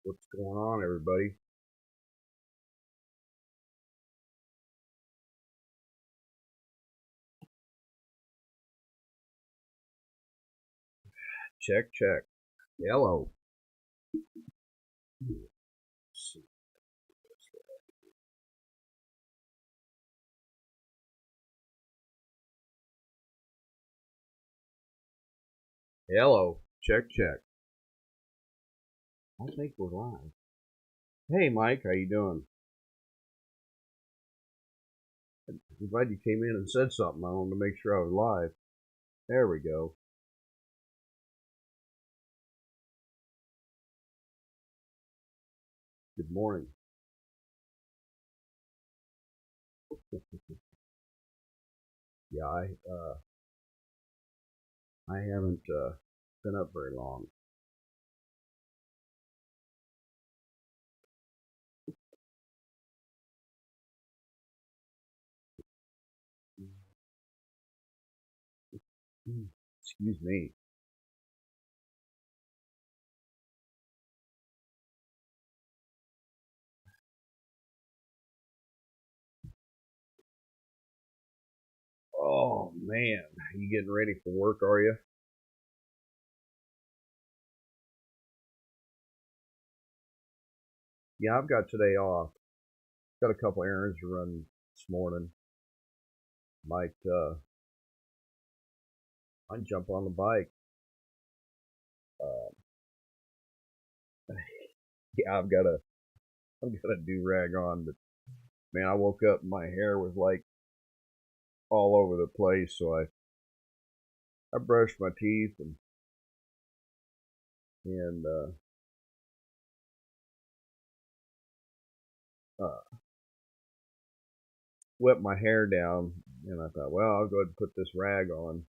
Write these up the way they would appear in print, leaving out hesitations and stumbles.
What's going on, everybody? Check, check. Hello. Hello. Check, check. I think we're live. Hey, Mike, how you doing? I'm glad you came in and said something. I wanted to make sure I was live. There we go. Good morning. Yeah, I haven't been up very long. Excuse me. Oh man, you getting ready for work? Are you? Yeah, I've got today off. Got a couple errands to run this morning. Might jump on the bike. Uh, yeah, I've got a do rag on, but man, I woke up and my hair was like all over the place. So I brushed my teeth and wet my hair down. And I thought, well, I'll go ahead and put this rag on.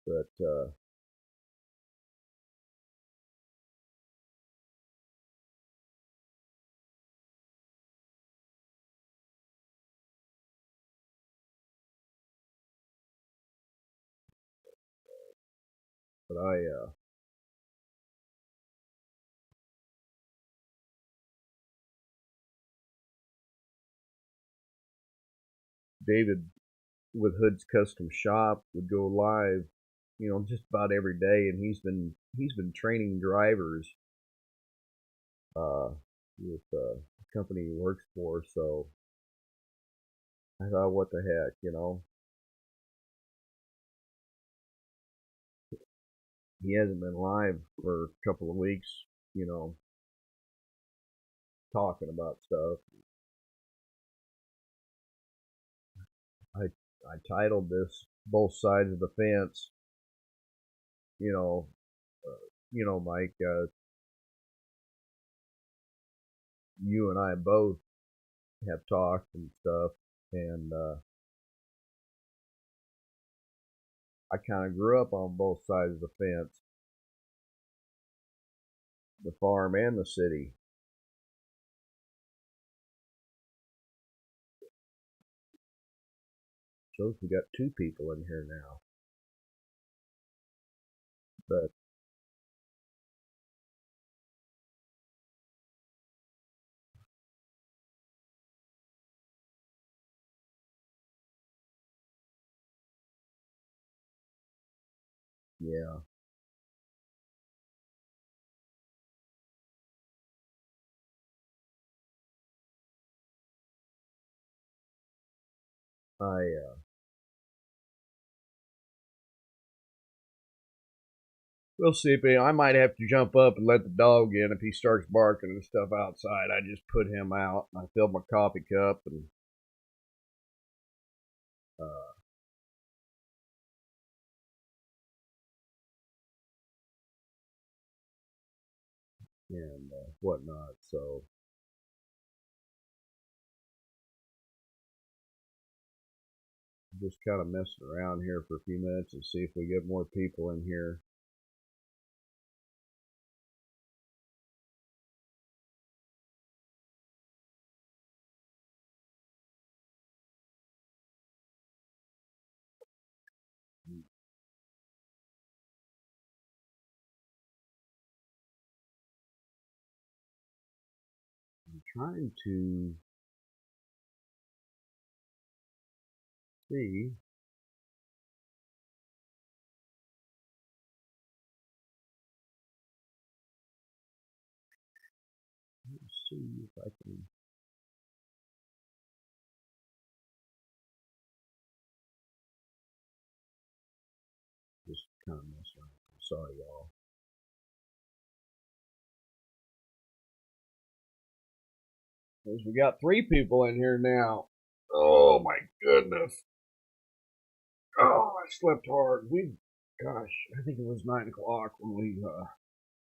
But I David with Hood's Custom Shop would go live, just about every day, and he's been training drivers uh, with the company he works for. So I thought, what the heck. He hasn't been live for a couple of weeks, you know, talking about stuff. I I titled this "Both Sides of the Fence." You know, Mike. You and I both have talked and stuff, and I kind of grew up on both sides of the fence, the farm and the city. Shows we got two people in here now, but yeah, I we'll see. If I might have to jump up and let the dog in if he starts barking and stuff outside. I just put him out. I filled my coffee cup uh, and whatnot. So just kind of messing around here for a few minutes and see if we get more people in here. trying to see. Let's see if I can. Just kind of mess around. Sorry, y'all. Because we got 3 people in here now. Oh my goodness. Oh, I slept hard. Gosh, I think it was 9 o'clock when we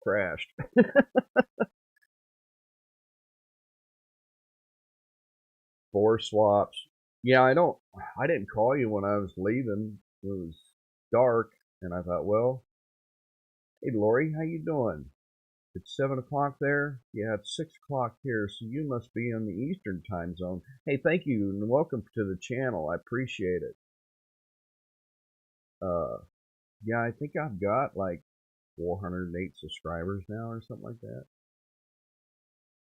crashed. 4 swaps. Yeah, I didn't call you when I was leaving. It was dark, and I thought, well, hey Lori, how you doing? It's 7 o'clock there. Yeah, it's 6 o'clock here, so you must be in the Eastern time zone. Hey, thank you and welcome to the channel. I appreciate it. Yeah, I think I've got like 408 subscribers now or something like that.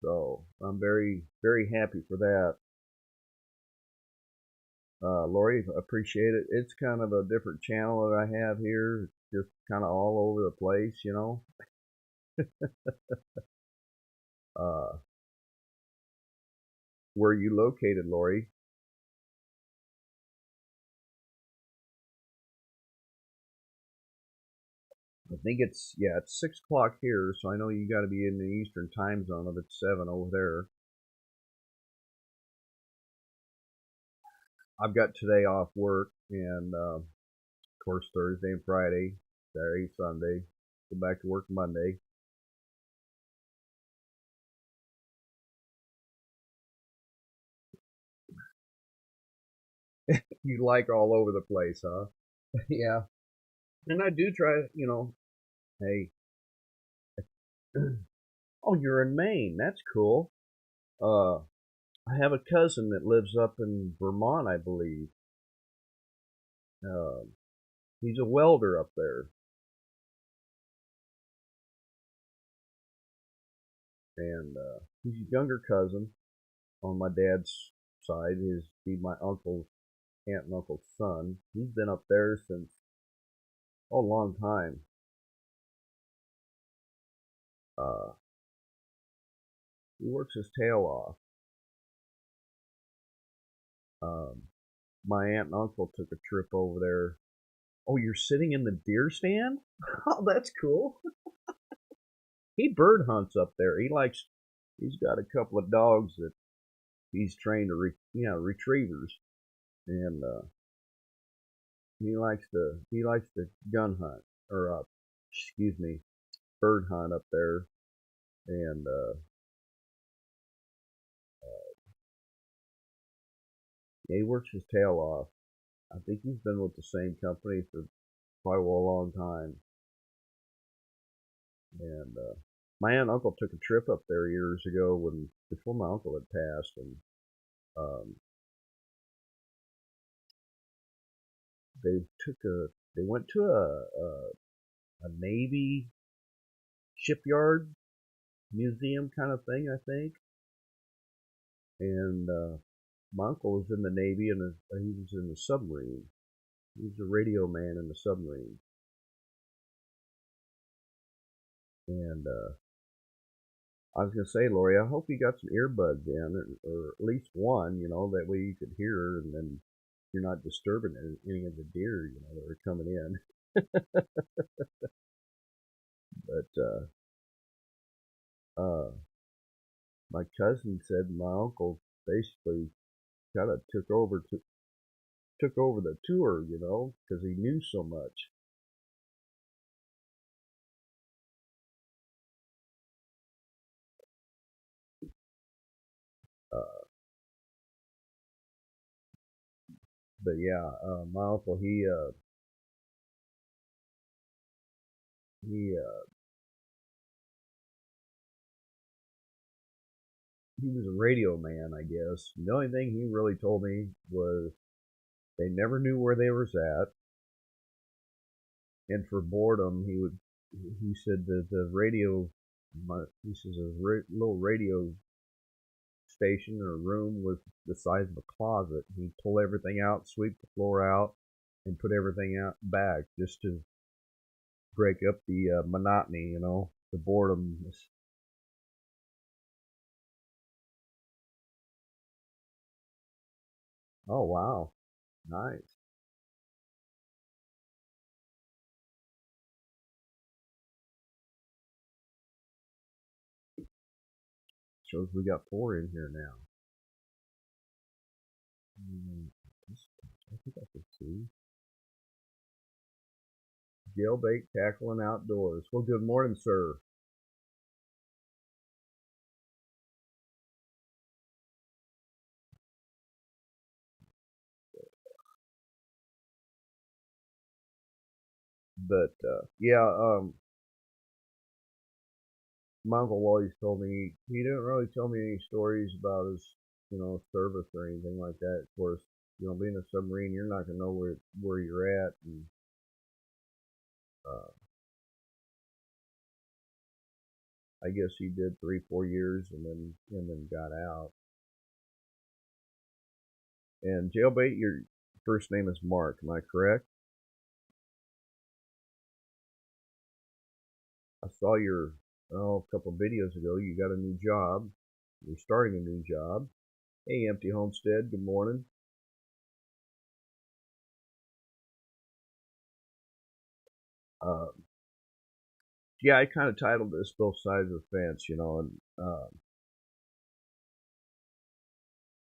So I'm very, very happy for that. Lori, appreciate it. It's kind of a different channel that I have here. Just kind of all over the place, you know. Uh, where are you located, Lori? I think it's 6 o'clock here, so I know you got to be in the Eastern time zone if it's 7 over there. I've got today off work, and of course Thursday and Friday, Saturday, Sunday. Go back to work Monday. You like all over the place, huh? Yeah. And I do try, hey. Oh, you're in Maine. That's cool. Uh, I have a cousin that lives up in Vermont, I believe. Uh, he's a welder up there, and he's a younger cousin on my dad's side. He's my uncle's aunt and uncle's son. He's been up there since a long time. Uh, he works his tail off. Um, my aunt and uncle took a trip over there. Oh, you're sitting in the deer stand? Oh, that's cool. He bird hunts up there. He's got a couple of dogs that he's trained to, retrievers, and he likes to gun hunt or excuse me, bird hunt up there, and yeah, he works his tail off. I think he's been with the same company for quite a long time, and my aunt and uncle took a trip up there years ago when before my uncle had passed, and um, they took a they went to a Navy shipyard museum kind of thing, I think. And my uncle was in the Navy, and he was in the submarine. He was a radio man in the submarine. And I was gonna say, Lori, I hope you got some earbuds in, or at least one, that way you could hear, and then you're not disturbing any of the deer, that are coming in. But my cousin said my uncle basically kind of took over the tour, because he knew so much. Uh, but yeah, my uncle he he was a radio man, I guess. The only thing he really told me was they never knew where they was at, and for boredom, he said that the radio, he says a little radio workstation or room was the size of a closet. He'd pull everything out, sweep the floor out, and put everything out back just to break up the monotony, the boredom. Oh wow, nice. Shows we got four in here now. Mm, I think I can see. Jailbait tackling outdoors. Well, good morning, sir. But yeah, my uncle always told me he didn't really tell me any stories about his, service or anything like that. Of course, being a submarine, you're not gonna know where you're at, and uh, I guess he did 3 4 years and then got out. And jailbait, your first name is Mark, am I correct? I saw your a couple videos ago. You got a new job. You're starting a new job. Hey, Empty Homestead. Good morning. Uh, yeah, I kind of titled this "Both Sides of the Fence," and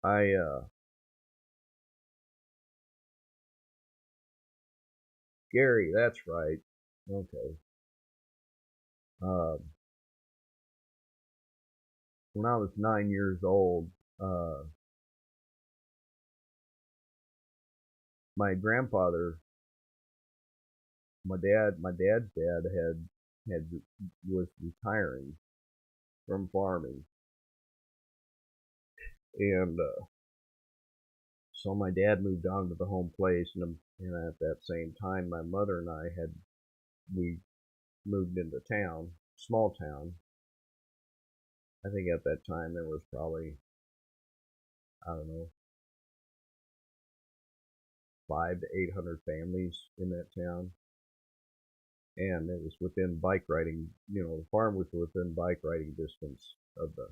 I Gary. That's right. Okay. Uh, when I was 9 years old, uh, my grandfather, my dad's dad had was retiring from farming, and so my dad moved on to the home place, and at that same time, my mother and I we moved into town, small town. I think at that time there was probably, I don't know, 500 to 800 families in that town, and it was within bike riding. The farm was within bike riding distance of the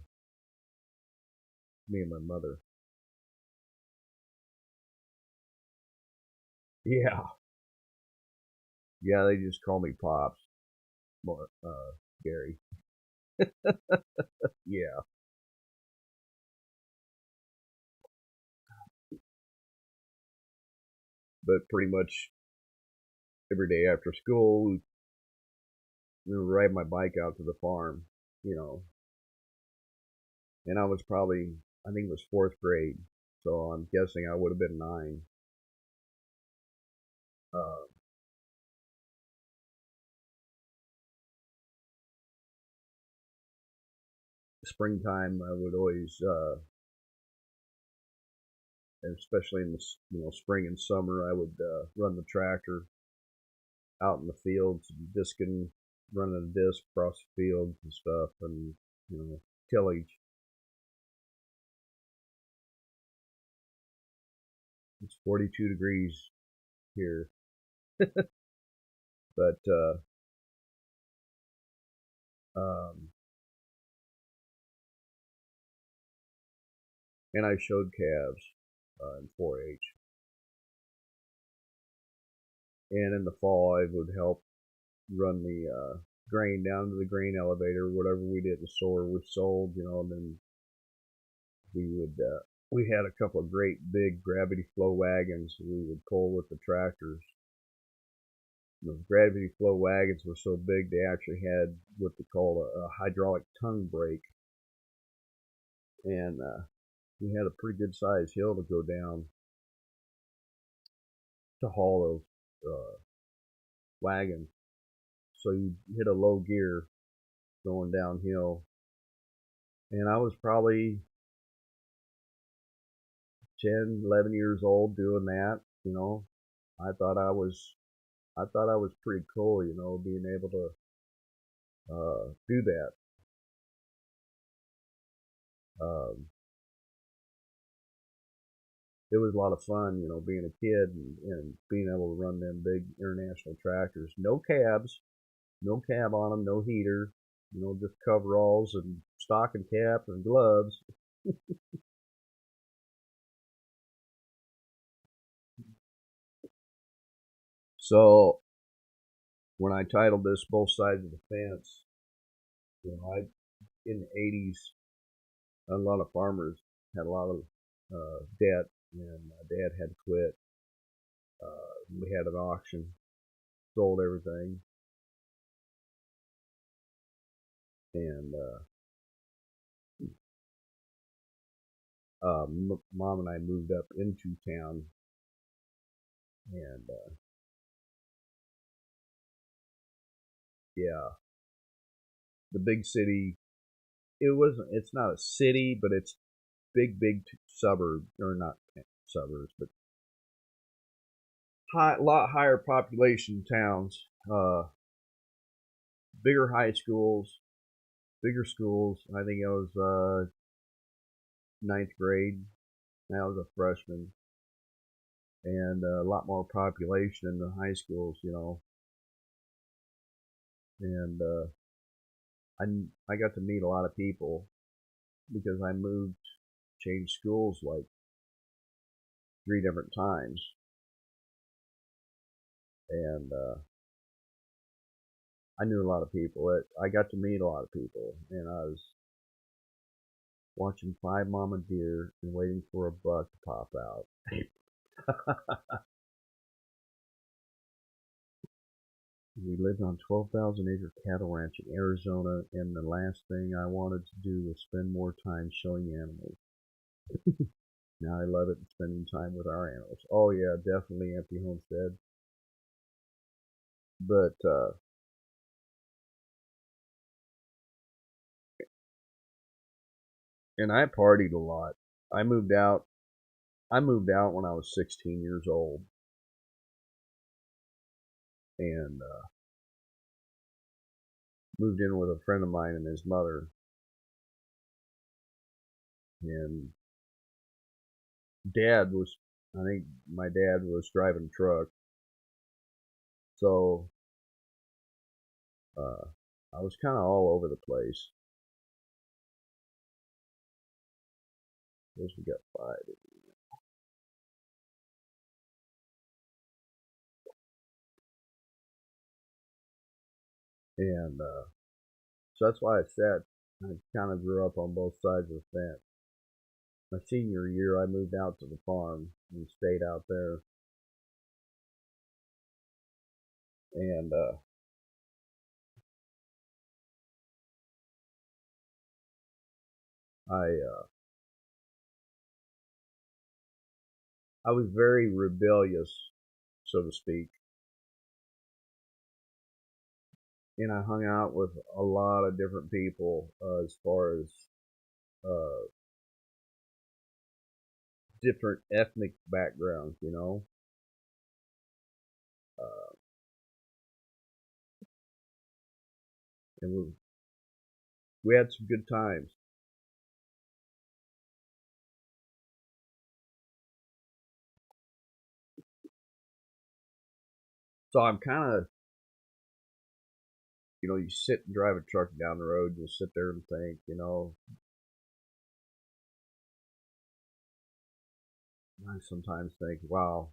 me and my mother. Yeah, yeah, they just call me Pops, Gary. Yeah, but pretty much every day after school, we would ride my bike out to the farm, you know, and I was probably, I think it was fourth grade, so I'm guessing I would have been 9. Uh, Springtime, I would always, especially in the spring and summer, I would run the tractor out in the fields, disking, running a disc across the fields and stuff, and tillage. It's 42 degrees here, but um, and I showed calves in 4-H, and in the fall I would help run the grain down to the grain elevator. Whatever we didn't store, we sold, and then we would we had a couple of great big gravity flow wagons that we would pull with the tractors. Those gravity flow wagons were so big they actually had what they call a hydraulic tongue brake, and we had a pretty good sized hill to go down to haul those wagons. So you hit a low gear going downhill, and I was probably 10, 11 years old doing that. I thought I was pretty cool, being able to do that. Um, it was a lot of fun, being a kid and being able to run them big international tractors. No cabs, no cab on them, no heater, just coveralls and stocking cap and gloves. So when I titled this "Both Sides of the Fence," I in the '80s, a lot of farmers had a lot of debt, and my dad had to quit. We had an auction, sold everything, and mom and I moved up into town, and yeah, the big city. It wasn't. It's not a city, but it's big suburb, or not suburbs, but lot higher population towns. Bigger high schools, bigger schools. I think I was ninth grade. I was a freshman, and a lot more population in the high schools. And I got to meet a lot of people because I moved, changed schools like 3 different times, and I knew a lot of people. I got to meet a lot of people, and I was watching five mama deer and waiting for a buck to pop out. We lived on 12,000-acre cattle ranch in Arizona, and the last thing I wanted to do was spend more time showing animals. Now I love it, spending time with our animals. Oh yeah, definitely empty homestead. But and I partied a lot. I moved out. I moved out when I was 16 years old, and moved in with a friend of mine and his mother. And I think my dad was driving a truck, so uh, I was kind of all over the place. Guess we got five, and so that's why I said I kind of grew up on both sides of the fence. My senior year, I moved out to the farm and stayed out there, and I was very rebellious, so to speak, and I hung out with a lot of different people as far as uh, different ethnic backgrounds. Uh, and we had some good times. So I'm kind of, you sit and drive a truck down the road, you sit there and think. I sometimes think, wow,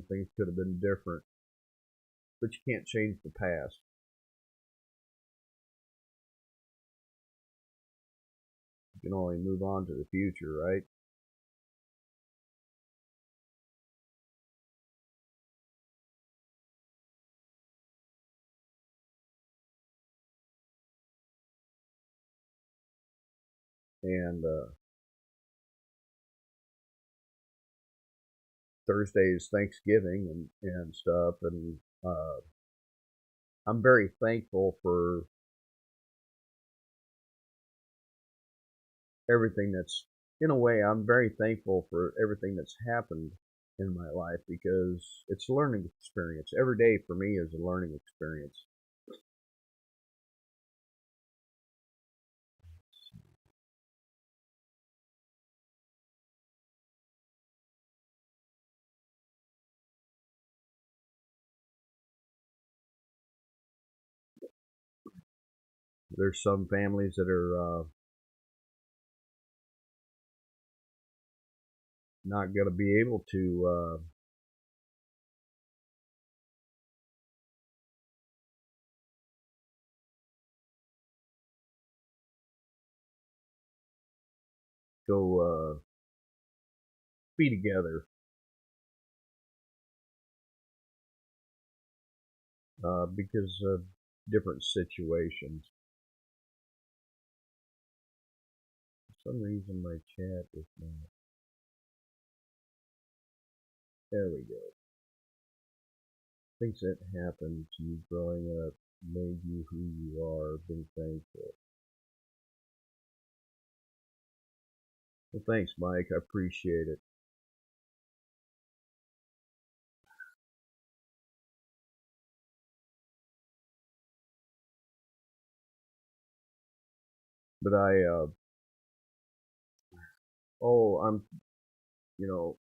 things could have been different, but you can't change the past. You can only move on to the future, right? And Thursday is Thanksgiving and stuff, and I'm very thankful for everything that's, in a way, I'm very thankful for everything that's happened in my life because it's a learning experience. Every day for me is a learning experience. there's some families that are not going to be able to go be together because of different situations. For some reason, my chat is not. There we go. Things that happened to you growing up made you who you are. Being thankful. Well, thanks, Mike. I appreciate it. But I'm, you know,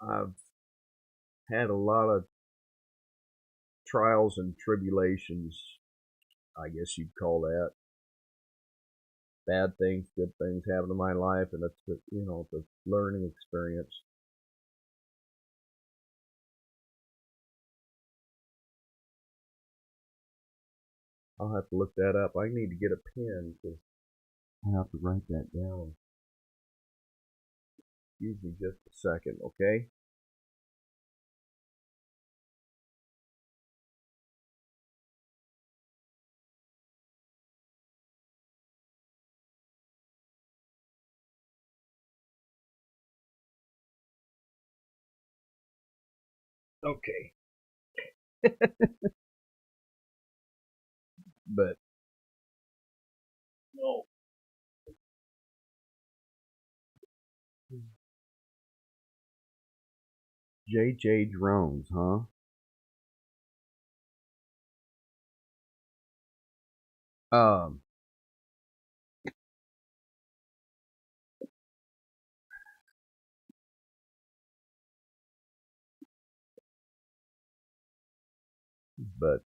I've had a lot of trials and tribulations, I guess you'd call that. Bad things, good things happen in my life, and it's the learning experience. I'll have to look that up. I need to get a pen because I have to write that down. Excuse me just a second, okay? Okay. But no. J.J. Drones, huh? Um, but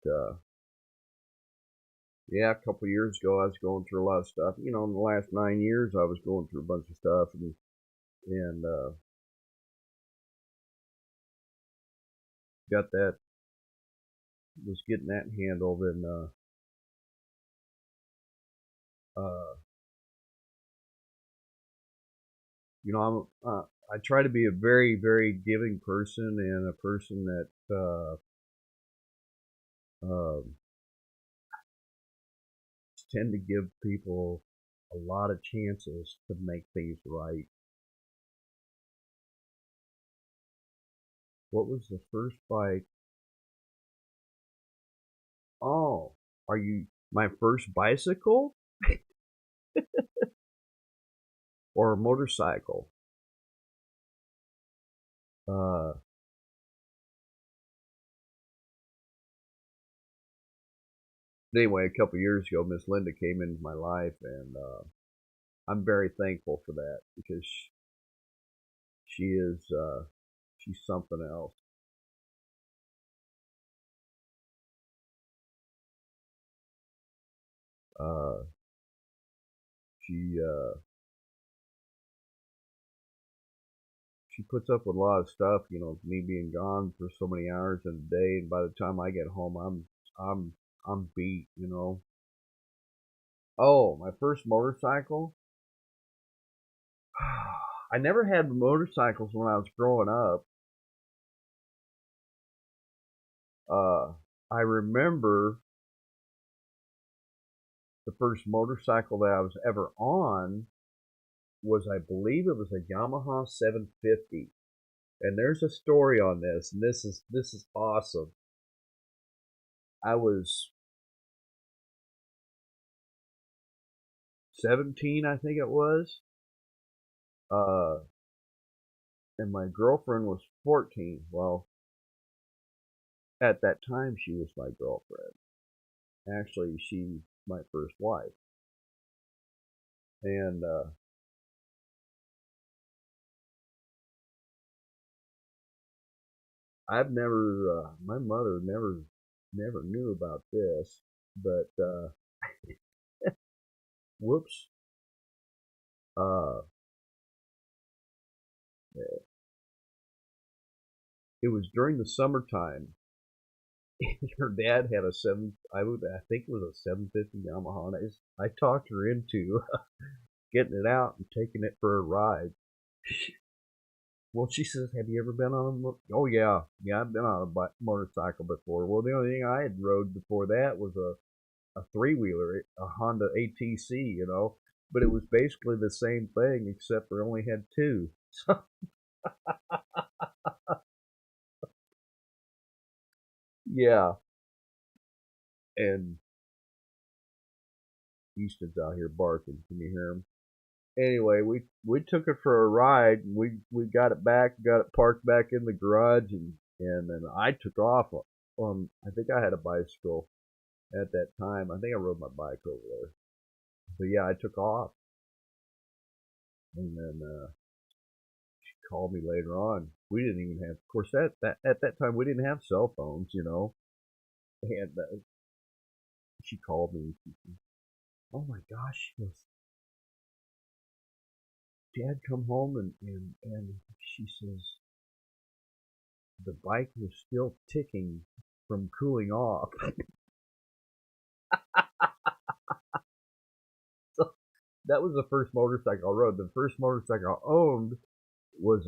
yeah, a couple of years ago, I was going through a lot of stuff. In the last 9 years, I was going through a bunch of stuff, and got that was getting that handled, and uh, I try to be a very, very giving person and a person that um, tend to give people a lot of chances to make things right. What was the first bike? Oh, are you my first bicycle or a motorcycle? Uh, anyway, a couple of years ago, Miss Linda came into my life, and I'm very thankful for that because she is she's something else. Uh, she she puts up with a lot of stuff. Me being gone for so many hours in a day, and by the time I get home, I'm beat. Oh, my first motorcycle. I never had motorcycles when I was growing up. Uh, I remember the first motorcycle that I was ever on was, I believe it was a Yamaha 750. And there's a story on this, and this is awesome. I was 17, I think it was, uh, and my girlfriend was 14. Well, at that time, she was my girlfriend. Actually, she's my first wife, and my mother never knew about this. But whoops. Uh, it was during the summertime. Her dad had a I think it was a 750 Yamaha. And I talked her into getting it out and taking it for a ride. Well, she says, "Have you ever been on a?" Oh yeah, I've been on a motorcycle before. Well, the only thing I had rode before that was a three wheeler, a Honda ATC, But it was basically the same thing, except for it only had two. So yeah, and Easton's out here barking. Can you hear him? Anyway, we took it for a ride. And we got it back, got it parked back in the garage, and then I took off. I think I had a bicycle at that time. I think I rode my bike over there. But yeah, I took off, and then she called me later on. We didn't even have, of course, that at that time we didn't have cell phones. And she called me. And oh my gosh, she goes, Dad come home and she says the bike was still ticking from cooling off. So that was the first motorcycle I rode. The first motorcycle I owned was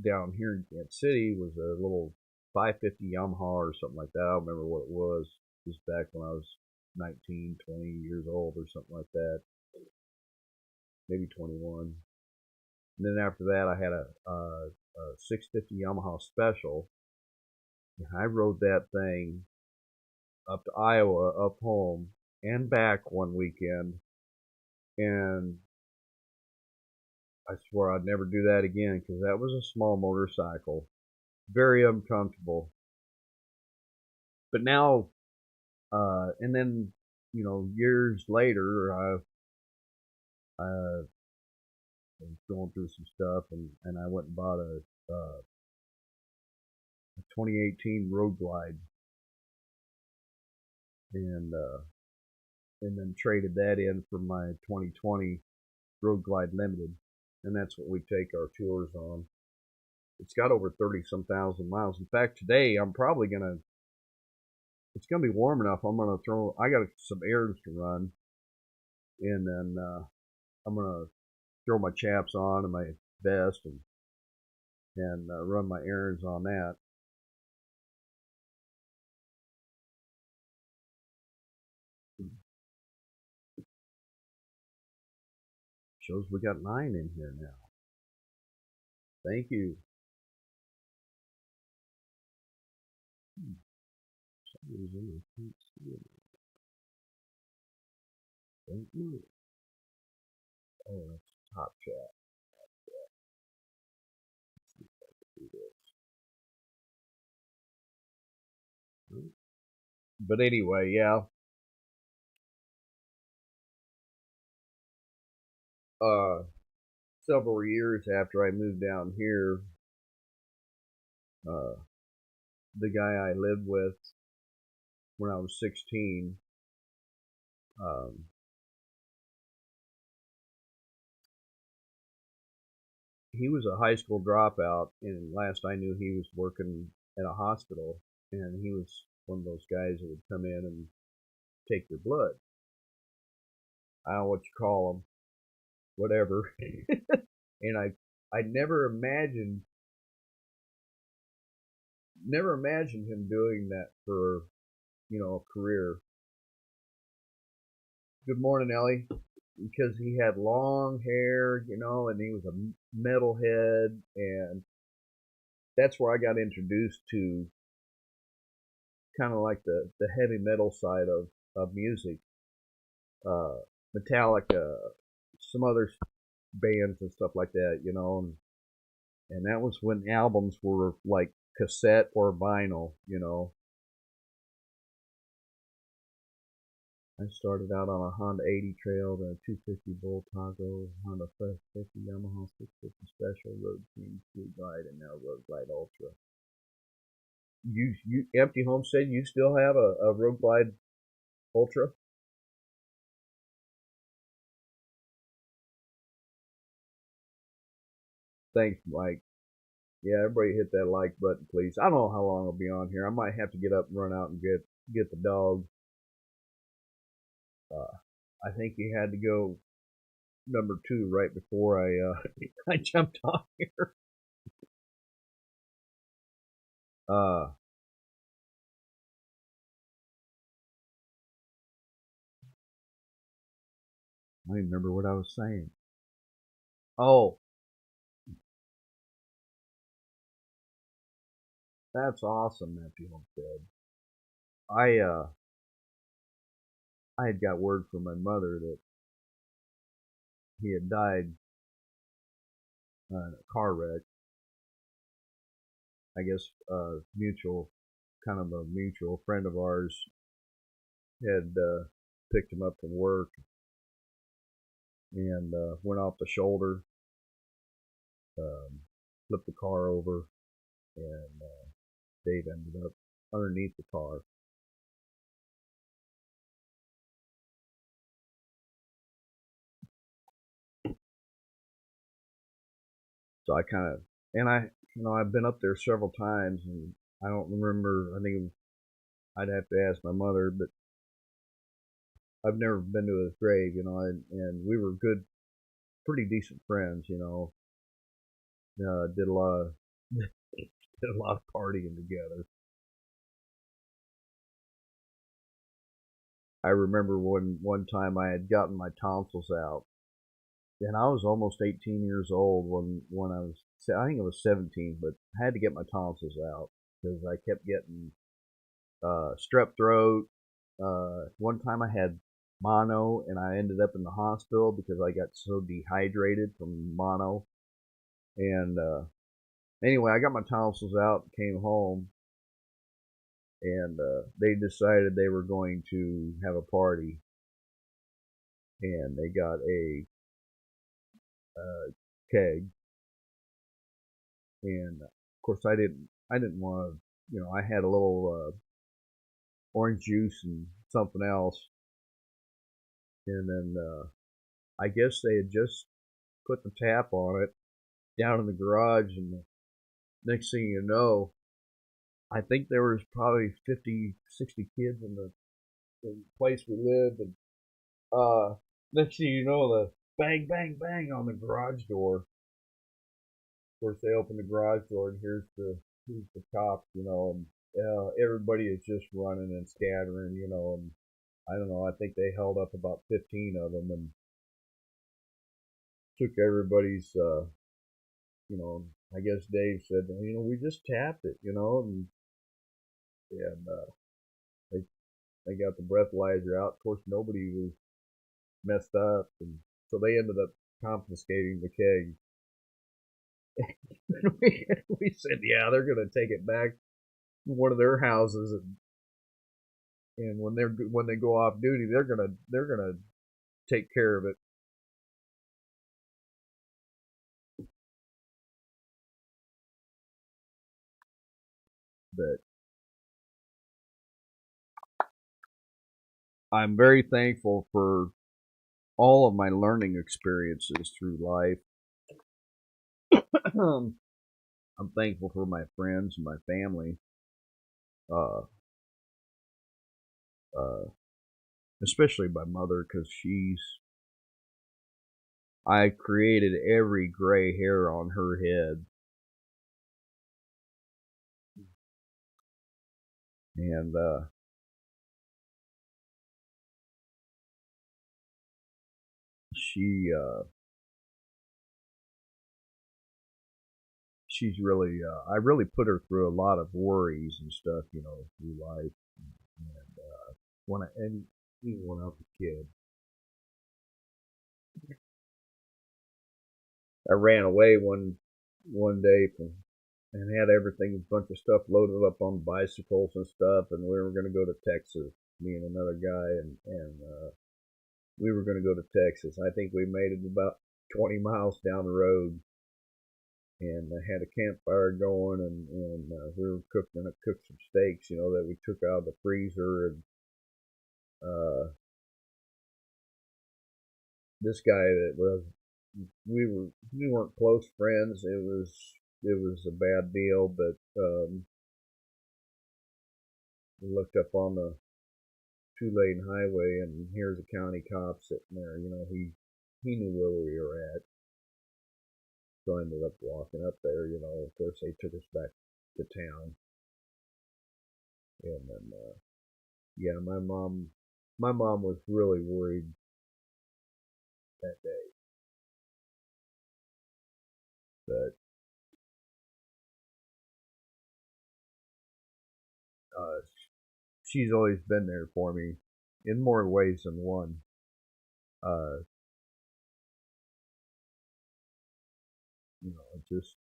down here in Kansas City was a little 550 Yamaha or something like that. I don't remember what it was. Just back when I was 19, 20 years old or something like that, maybe 21. And then after that, I had a 650 Yamaha Special, and I rode that thing up to Iowa, up home, and back one weekend. And I swore I'd never do that again because that was a small motorcycle, very uncomfortable. But now, and then years later, I was going through some stuff, and I went and bought a 2018 Road Glide, and then traded that in for my 2020 Road Glide Limited, and that's what we take our tours on. It's got over 30 some thousand miles. In fact, today I'm probably gonna. It's gonna be warm enough. I'm gonna throw. I got some errands to run, and then I'm gonna throw my chaps on and my vest and run my errands on that. Shows we got 9 in here now. Thank you. For some reason I can't see it. Don't know. Oh, that's top chat. Let's see if I can do this. But anyway, yeah. Uh, Several years after I moved down here, uh, the guy I lived with when I was 16, um, he was a high school dropout, and last I knew, he was working at a hospital, and he was one of those guys that would come in and take your blood. I don't know what you call them, whatever. And I never imagined him doing that for a career. Good morning, Ellie. Because he had long hair, and he was a metalhead, and that's where I got introduced to kind of like the heavy metal side of music. Uh, Metallica, some other bands and stuff like that, and that was when albums were like cassette or vinyl. I started out on a Honda 80 Trail, then a 250 Bull Taco, Honda Fresh 50, Yamaha 650 Special, Road King, Road Glide, and now Road Glide Ultra. You Empty Homestead, you still have a Road Glide Ultra. Thanks, Mike. Yeah, everybody hit that like button, please. I don't know how long I'll be on here. I might have to get up and run out and get the dog. I think he had to go number 2 right before I I jumped on here. Uh, I don't even remember what I was saying. Oh, that's awesome, Matthew Homestead. I I had got word from my mother that he had died in a car wreck. I guess mutual, kind of a mutual friend of ours had picked him up from work and went off the shoulder, flipped the car over, and Dave ended up underneath the car. So I kind of, and I've been up there several times, and I don't remember. I think I'd have to ask my mother, but I've never been to his grave, and we were good, pretty decent friends, did a lot of did a lot of partying together. I remember one time I had gotten my tonsils out, and I was almost 18 years old when I think I was 17, but I had to get my tonsils out because I kept getting strep throat. One time I had mono, and I ended up in the hospital because I got so dehydrated from mono. And anyway, I got my tonsils out, came home, and they decided they were going to have a party, and they got a keg, and of course I didn't want to, I had a little orange juice and something else, and then I guess they had just put the tap on it down in the garage, and the next thing you know, I think there was probably 50, 60 kids in the place we lived, and next thing you know, the bang, bang, bang on the garage door. Of course, they open the garage door, and here's the cops, and everybody is just running and scattering, and I don't know. I think they held up about 15 of them and took everybody's, I guess Dave said, we just tapped it, and they they got the breathalyzer out. Of course, nobody was messed up, and so they ended up confiscating the keg. we said, yeah, they're gonna take it back to one of their houses, and when they go off duty, they're gonna take care of it. But I'm very thankful for all of my learning experiences through life. I'm thankful for my friends and my family, uh, uh, especially my mother, because I created every gray hair on her head, and she's really I really put her through a lot of worries and stuff, through life, and and even when I was a kid, I ran away one day from and had everything, a bunch of stuff loaded up on bicycles and stuff, and we were going to go to Texas, me and another guy, and we were going to go to Texas. I think we made it about 20 miles down the road, and I had a campfire going, and we were cooking some steaks, that we took out of the freezer, and uh, this guy that was we weren't close friends. It was a bad deal, but we looked up on the 2-lane highway, and here's a county cop sitting there. He knew where we were at, so I ended up walking up there. Of course they took us back to town, and then yeah, my mom was really worried that day, but uh, she's always been there for me in more ways than one. Uh, just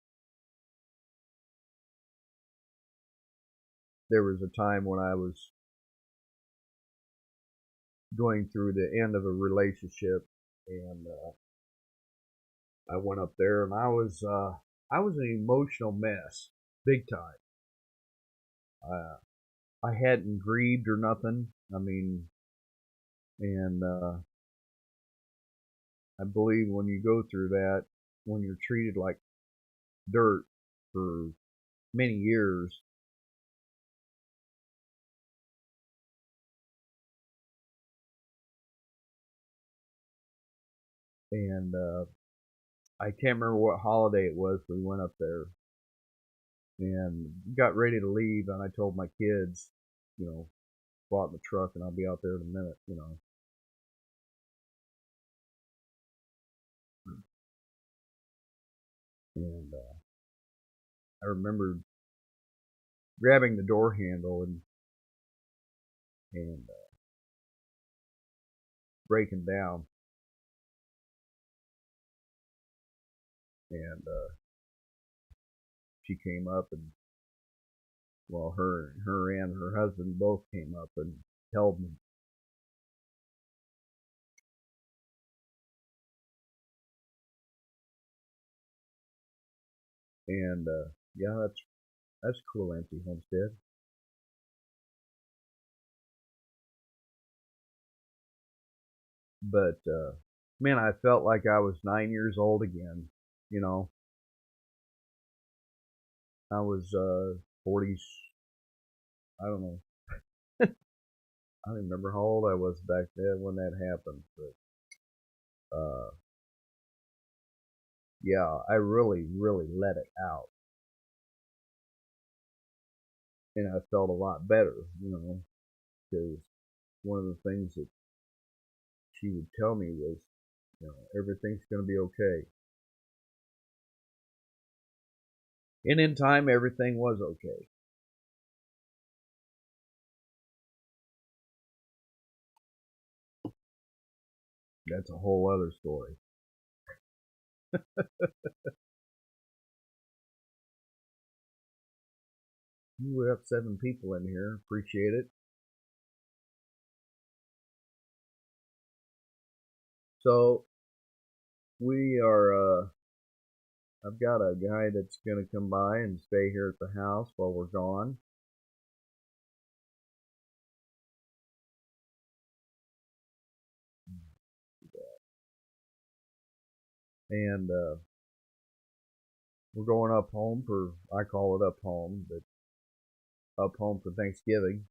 there was a time when I was going through the end of a relationship, and I went up there, and I was an emotional mess, big time. I hadn't grieved or nothing. I mean, and I believe when you go through that, when you're treated like dirt for many years, and I can't remember what holiday it was. We went up there and got ready to leave, and I told my kids, you know, go out in the truck, and I'll be out there in a minute. And I remember grabbing the door handle and breaking down, and she came up, and well, her and her husband both came up and held me. And yeah, that's cool, Empty Homestead. But man, I felt like I was 9 years old again. You know, I was 40s. I don't know. I don't remember how old I was back then when that happened. But yeah, I really, really let it out, and I felt a lot better. Because one of the things that she would tell me was, everything's going to be okay. And in time, everything was okay. That's a whole other story. We have 7 people in here. Appreciate it. So we are. I've got a guy that's going to come by and stay here at the house while we're gone. And we're going up home for. I call it up home, but up home for Thanksgiving.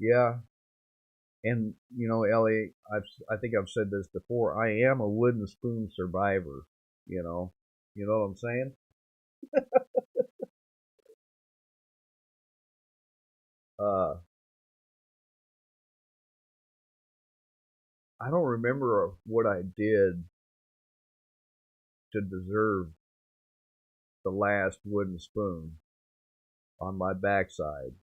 Yeah, and Ellie, I think I've said this before. I am a wooden spoon survivor. You know, you know what I'm saying? Uh, I don't remember what I did to deserve the last wooden spoon on my backside,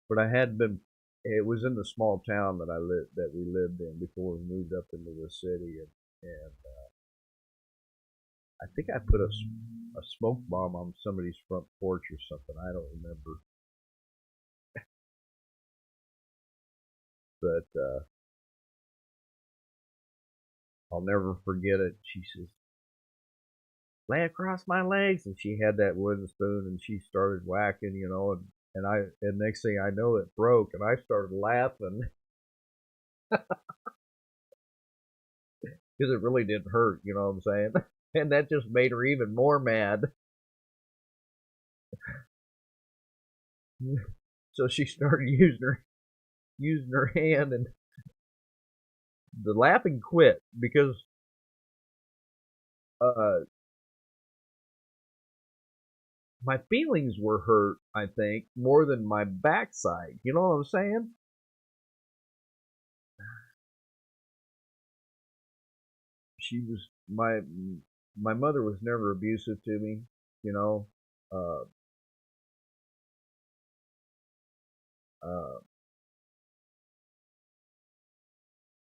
but I had been. It was in the small town that we lived in before we moved up into the city, and I think I put a smoke bomb on somebody's front porch or something. I don't remember, but I'll never forget it. She says, "Lay across my legs," and she had that wooden spoon, and she started whacking, and next thing I know, it broke, and I started laughing because it really didn't hurt. You know what I'm saying? And that just made her even more mad. So she started using her hand, and the laughing quit because uh, my feelings were hurt. I think more than my backside. You know what I'm saying? She was my mother was never abusive to me. You know, uh, uh,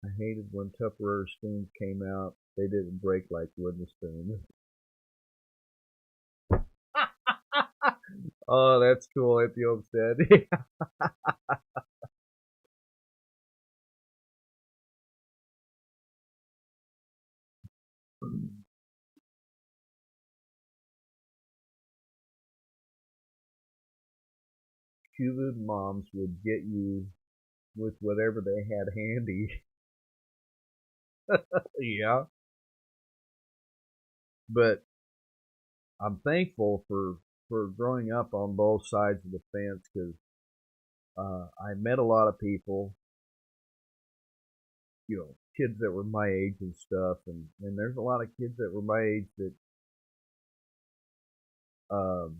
I hated when Tupperware spoons came out. They didn't break like wooden spoons. Oh, that's cool. Ethiop said. Cuban moms would get you with whatever they had handy. Yeah, but I'm thankful for growing up on both sides of the fence because I met a lot of people, kids that were my age and stuff, and there's a lot of kids that were my age that um,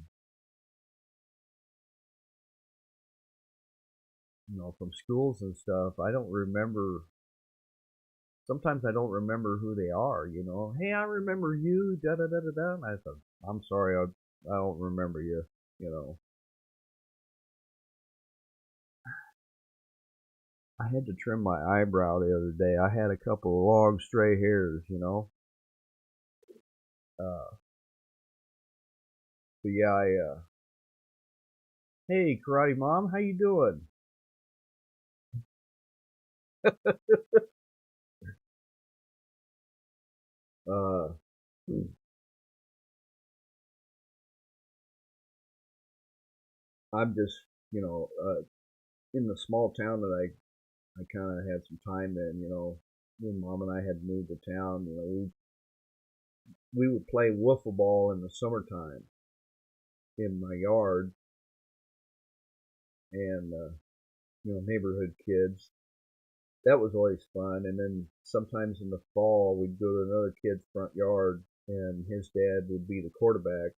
from schools and stuff. I don't remember. Sometimes I don't remember who they are. Hey, I remember you. Da da da da da. And I said, I'm sorry, I don't remember you. You know, I had to trim my eyebrow the other day. I had a couple of long stray hairs. But yeah, hey, Karate Mom, how you doing? Uh, I'm just, you know, uh, in the small town that I kind of had some time in. When Mom and I had moved to town, we would play wiffle ball in the summertime in my yard, and neighborhood kids. That was always fun. And then sometimes in the fall, we'd go to another kid's front yard, and his dad would be the quarterback,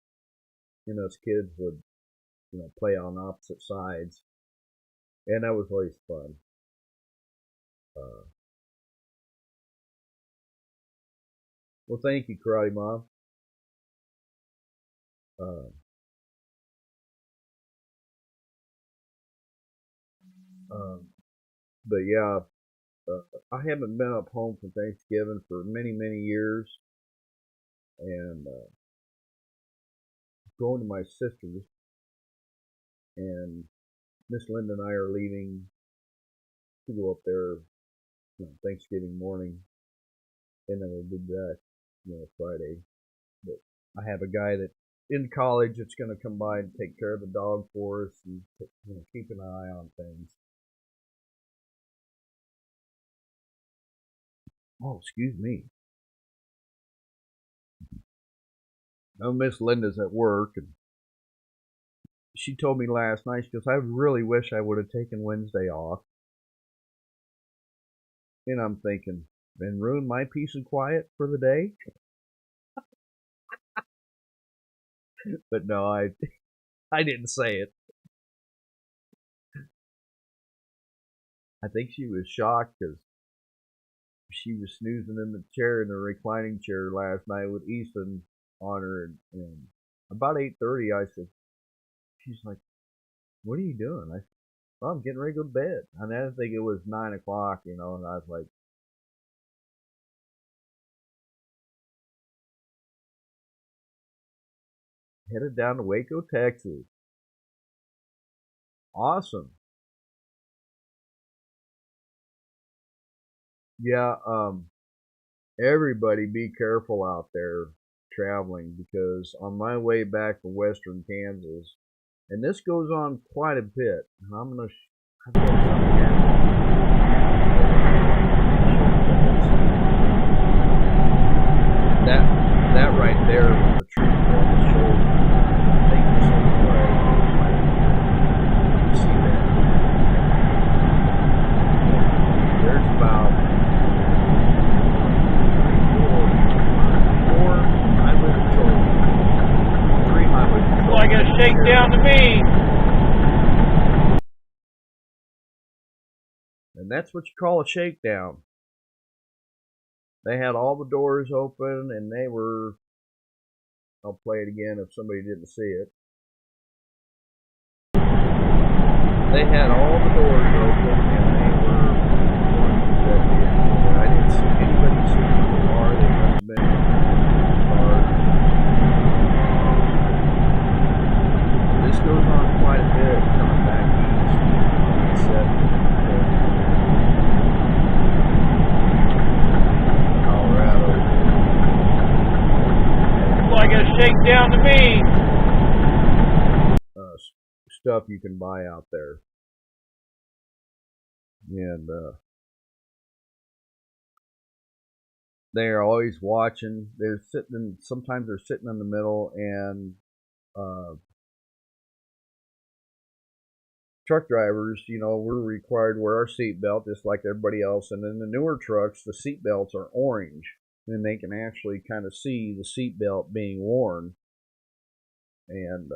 and us kids would play on opposite sides, and that was always fun. Uh, well, thank you, Karate Mom. Uh, um, but yeah, I haven't been up home for Thanksgiving for many, many years, and going to my sister's, and Miss Linda and I are leaving to go up there, Thanksgiving morning, and then we'll be back, Friday. But I have a guy that in college that's going to come by and take care of the dog for us and keep an eye on things. Oh, excuse me. Oh, Miss Linda's at work, and she told me last night, she goes, I really wish I would have taken Wednesday off. And I'm thinking, and ruin my peace and quiet for the day? But no, I didn't say it. I think she was shocked because she was snoozing in the chair, in the reclining chair last night with Ethan on her. And about 8:30, I said, she's like, what are you doing? I said, well, I'm getting ready to go to bed. And I didn't think it was 9 o'clock, and I was like, headed down to Waco, Texas. Awesome. Yeah, everybody be careful out there traveling because on my way back from western Kansas, And this goes on quite a bit. And I'm going to I've got something here. That right there was the tree on the shoulder. I think this is right. You see that? There's about 4 highway patrol. 3 highway patrol. Looks like a shakedown to me. And that's what you call a shakedown. They had all the doors open and they were, I'll play it again if somebody didn't see it. They had all the doors open and they were going through that vehicle. I didn't see anybody sitting in the car. They must have been in the car. This goes on quite a bit coming back east. Like I said, Colorado. Looks like a shakedown to me. Stuff you can buy out there. And they're always watching. They're sitting. Sometimes they're sitting in the middle, and truck drivers, we're required to wear our seatbelt just like everybody else. And in the newer trucks, the seatbelts are orange, and they can actually kind of see the seatbelt being worn. And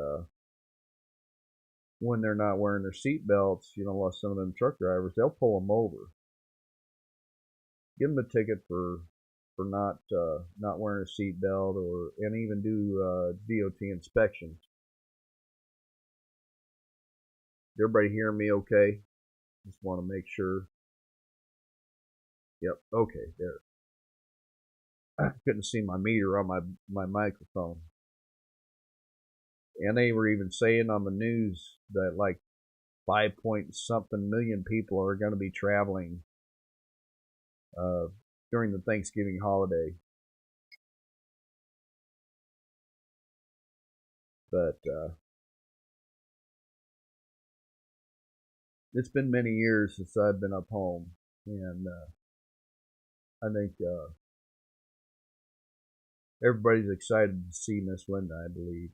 when they're not wearing their seatbelts, like some of them truck drivers, they'll pull them over, give them a ticket for not wearing a seatbelt, and even do DOT inspections. Everybody hearing me okay? Just want to make sure. Yep, okay, there. I couldn't see my meter on my microphone. And they were even saying on the news that like 5-point-something million people are going to be traveling during the Thanksgiving holiday. But it's been many years since I've been up home, and I think everybody's excited to see Miss Linda, I believe.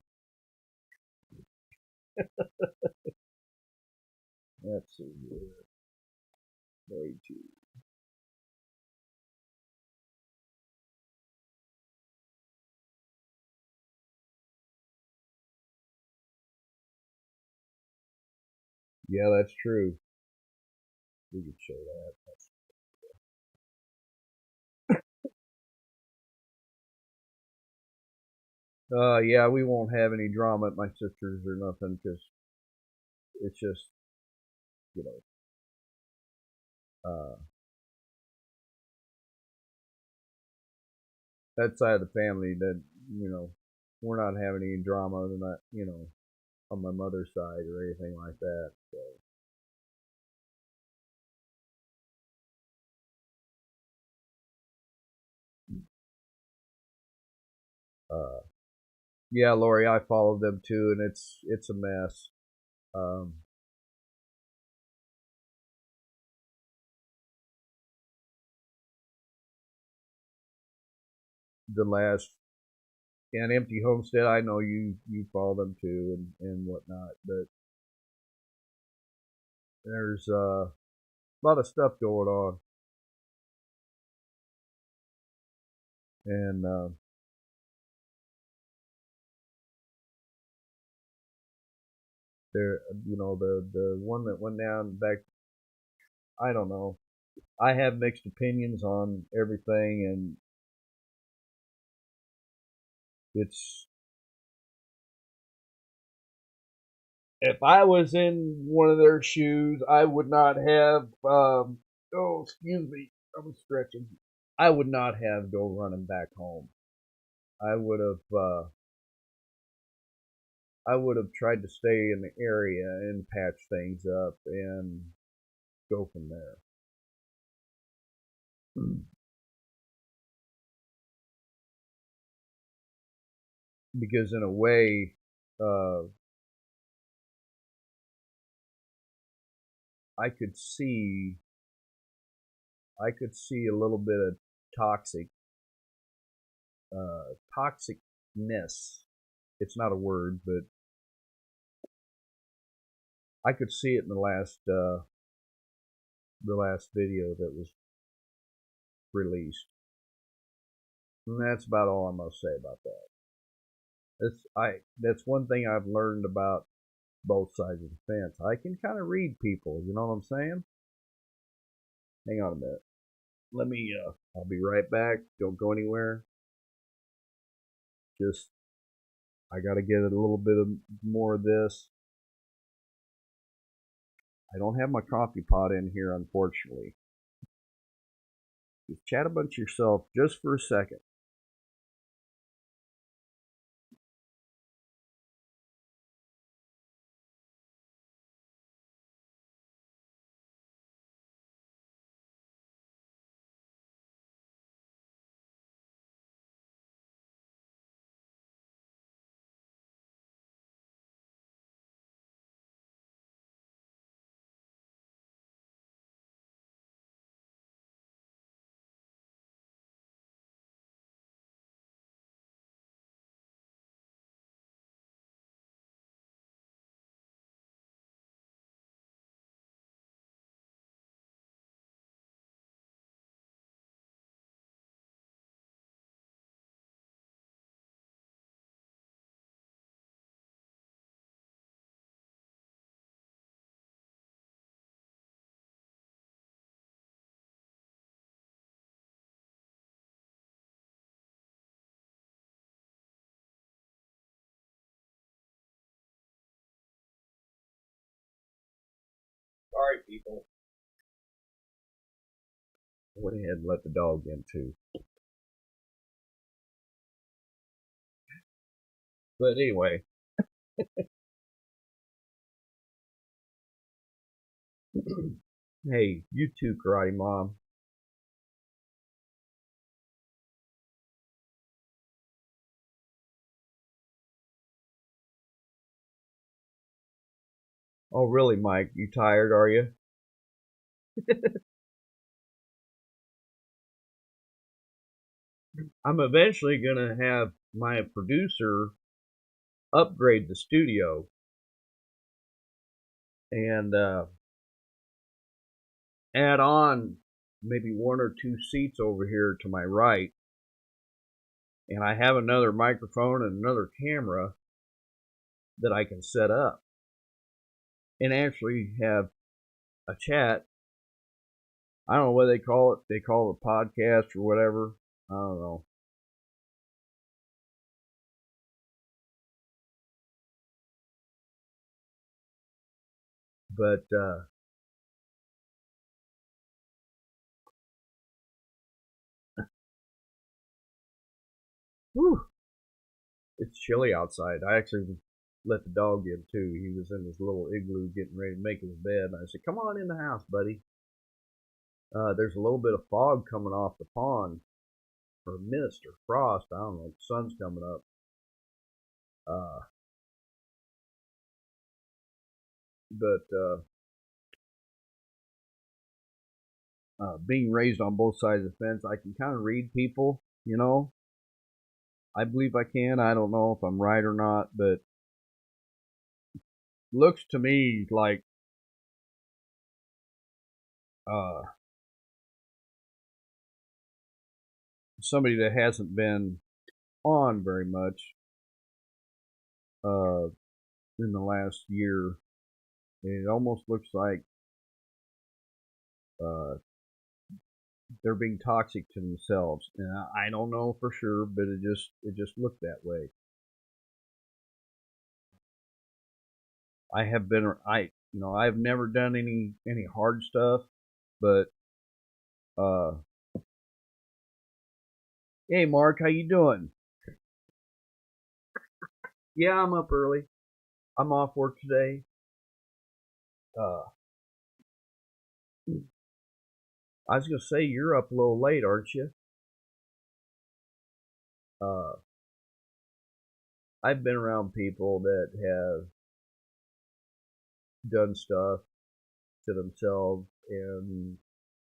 Let's see here. May 2. Yeah, that's true. We could show that. Yeah, we won't have any drama at my sister's or nothing, because it's just, that side of the family that, we're not having any drama tonight, on my mother's side or anything like that. So, yeah, Lori, I followed them too, and it's a mess. The last and Empty Homestead, I know you follow them too and whatnot, but there's a lot of stuff going on, and there, the one that went down back, I don't know. I have mixed opinions on everything, and it's, if I was in one of their shoes, I would not have. Oh, excuse me, I'm stretching. I would not have go running back home. I would have. I would have tried to stay in the area and patch things up and go from there. Because in a way, I could see a little bit of toxicness. It's not a word, but I could see it in the last video that was released. And that's about all I'm gonna say about that. That's one thing I've learned about both sides of the fence. I can kind of read people, you know what I'm saying? Hang on a minute. Let me I'll be right back. Don't go anywhere. Just I gotta get a little bit of more of this. I don't have my coffee pot in here, unfortunately. Just chat amongst yourself just for a second. Sorry, people. I went ahead and let the dog in too. But anyway, hey, you too, Karate Mom. Oh, really, Mike? You tired, are you? I'm eventually gonna have my producer upgrade the studio and add on maybe one or two seats over here to my right. And I have another microphone and another camera that I can set up and actually have a chat. I don't know what they call it. They call it a podcast or whatever. I don't know. But whew, it's chilly outside. I actually let the dog in too. He was in his little igloo getting ready to make his bed. And I said, "Come on in the house, buddy." There's a little bit of fog coming off the pond, or mist or frost. I don't know. The sun's coming up. Uh, but being raised on both sides of the fence, I can kind of read people. You know, I believe I can. I don't know if I'm right or not, but looks to me like uh, somebody that hasn't been on very much uh, in the last year. It almost looks like uh, they're being toxic to themselves. And I don't know for sure, but it just looked that way. I've never done any hard stuff, but uh, hey Mark, how you doing? Yeah, I'm up early. I'm off work today. Uh, I was gonna say you're up a little late, aren't you? Uh, I've been around people that have done stuff to themselves, and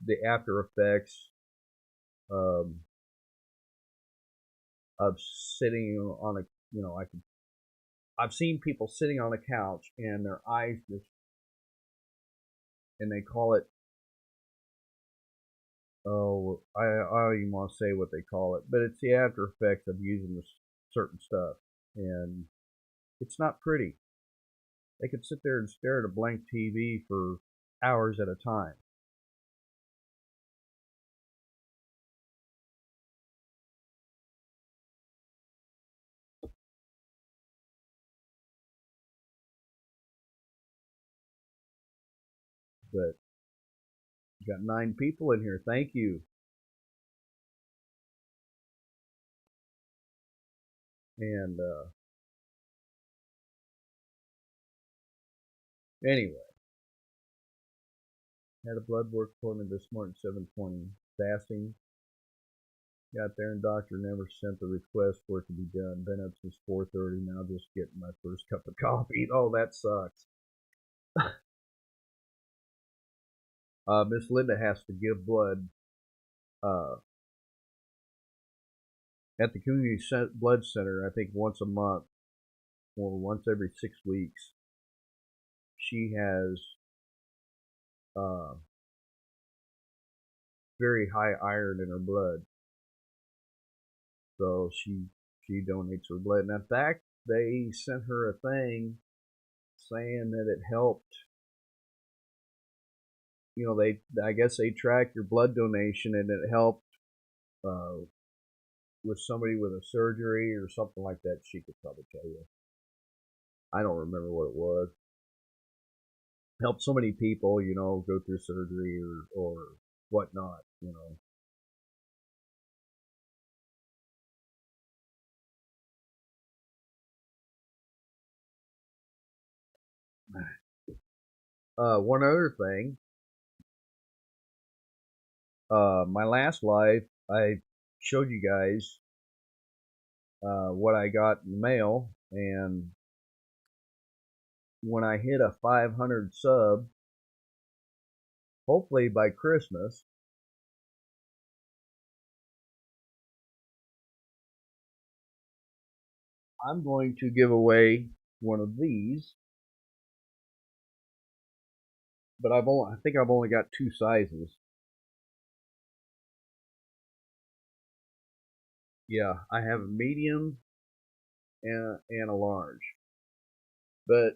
the after effects of sitting on a, I've seen people sitting on a couch and their eyes just, and they call it, oh, I don't even want to say what they call it, but it's the after effects of using this certain stuff, and it's not pretty. They could sit there and stare at a blank TV for hours at a time. But we got 9 people in here. Thank you. And anyway, had a blood work appointment this morning, 7:20. Fasting. Got there and doctor never sent the request for it to be done. Been up since 4:30. Now just getting my first cup of coffee. Oh, that sucks. Miss Linda has to give blood at the community blood center, I think once a month or once every 6 weeks. She has very high iron in her blood, so she donates her blood. And in fact, they sent her a thing saying that it helped. I guess they track your blood donation, and it helped with somebody with a surgery or something like that. She could probably tell you. I don't remember what it was. Helped so many people, go through surgery or whatnot, One other thing, my last live, I showed you guys what I got in the mail, and when I hit a 500 sub, hopefully by Christmas, I'm going to give away one of these. But I think I've only got 2 sizes. Yeah, I have a medium and a large. But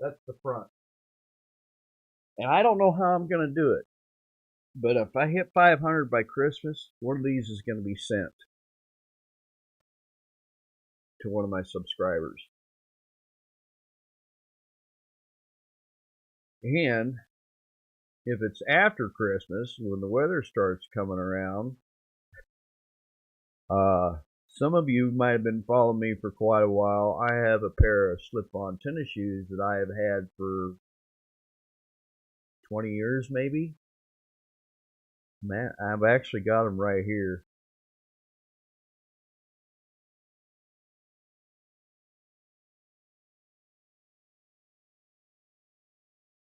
that's the front. And I don't know how I'm going to do it. But if I hit 500 by Christmas, one of these is going to be sent to one of my subscribers. And if it's after Christmas, when the weather starts coming around, some of you might have been following me for quite a while. I have a pair of slip-on tennis shoes that I have had for 20 years, maybe. Man, I've actually got them right here.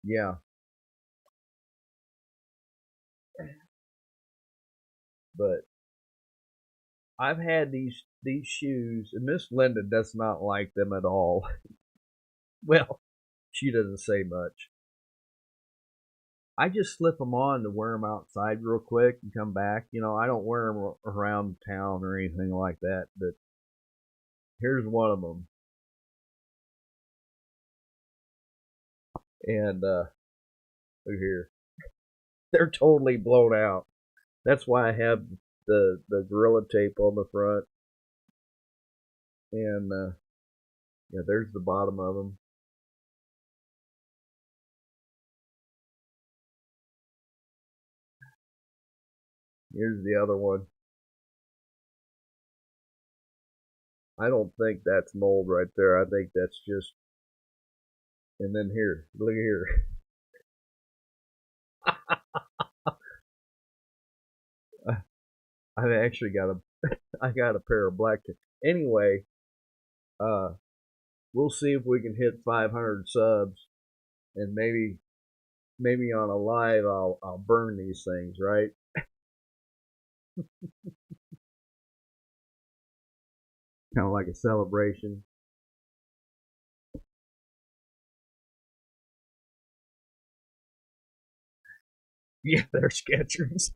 Yeah. But I've had these shoes, and Miss Linda does not like them at all. Well, she doesn't say much. I just slip them on to wear them outside real quick and come back. I don't wear them around town or anything like that, but here's one of them. And look here. They're totally blown out. That's why I have the Gorilla Tape on the front. And yeah, there's the bottom of them. Here's the other one. I don't think that's mold right there. I think that's just. And then here, look here. I've actually got I got a pair of black. Anyway, uh, we'll see if we can hit 500 subs, and maybe on a live I'll burn these things, right? Kind of like a celebration. Yeah, they're Skechers.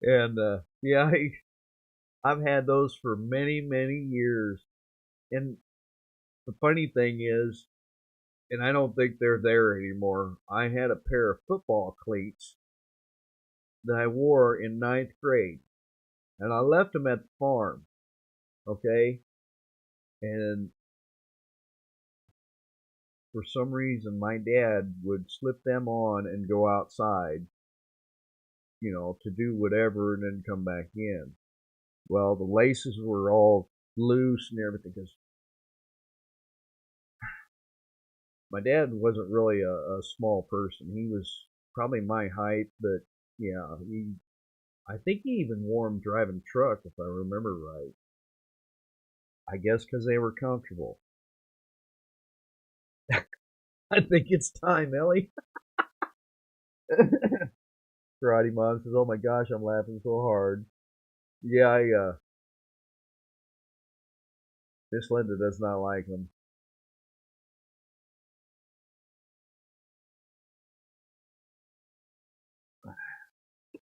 And yeah, I've had those for many years. And the funny thing is, and I don't think they're there anymore. I had a pair of football cleats that I wore in ninth grade, and I left them at the farm. Okay, and for some reason, my dad would slip them on and go outside, to do whatever, and then come back in. Well, the laces were all loose and everything because my dad wasn't really a small person. He was probably my height, but yeah, I think he even wore them driving truck, if I remember right. I guess because they were comfortable. I think it's time, Ellie. Karate Mom says, "Oh my gosh, I'm laughing so hard." Yeah, Miss Linda does not like them,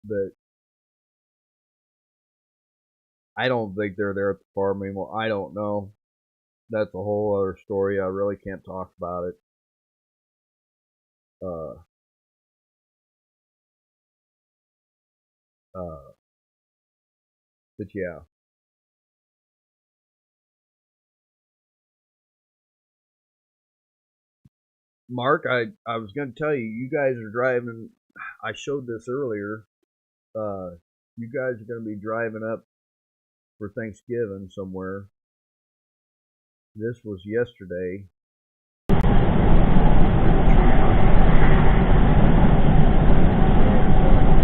but I don't think they're there at the farm anymore. I don't know. That's a whole other story. I really can't talk about it. Uh, uh, but yeah, Mark, I was going to tell you, you guys are driving. I showed this earlier. Uh, you guys are going to be driving up for Thanksgiving somewhere. This was yesterday.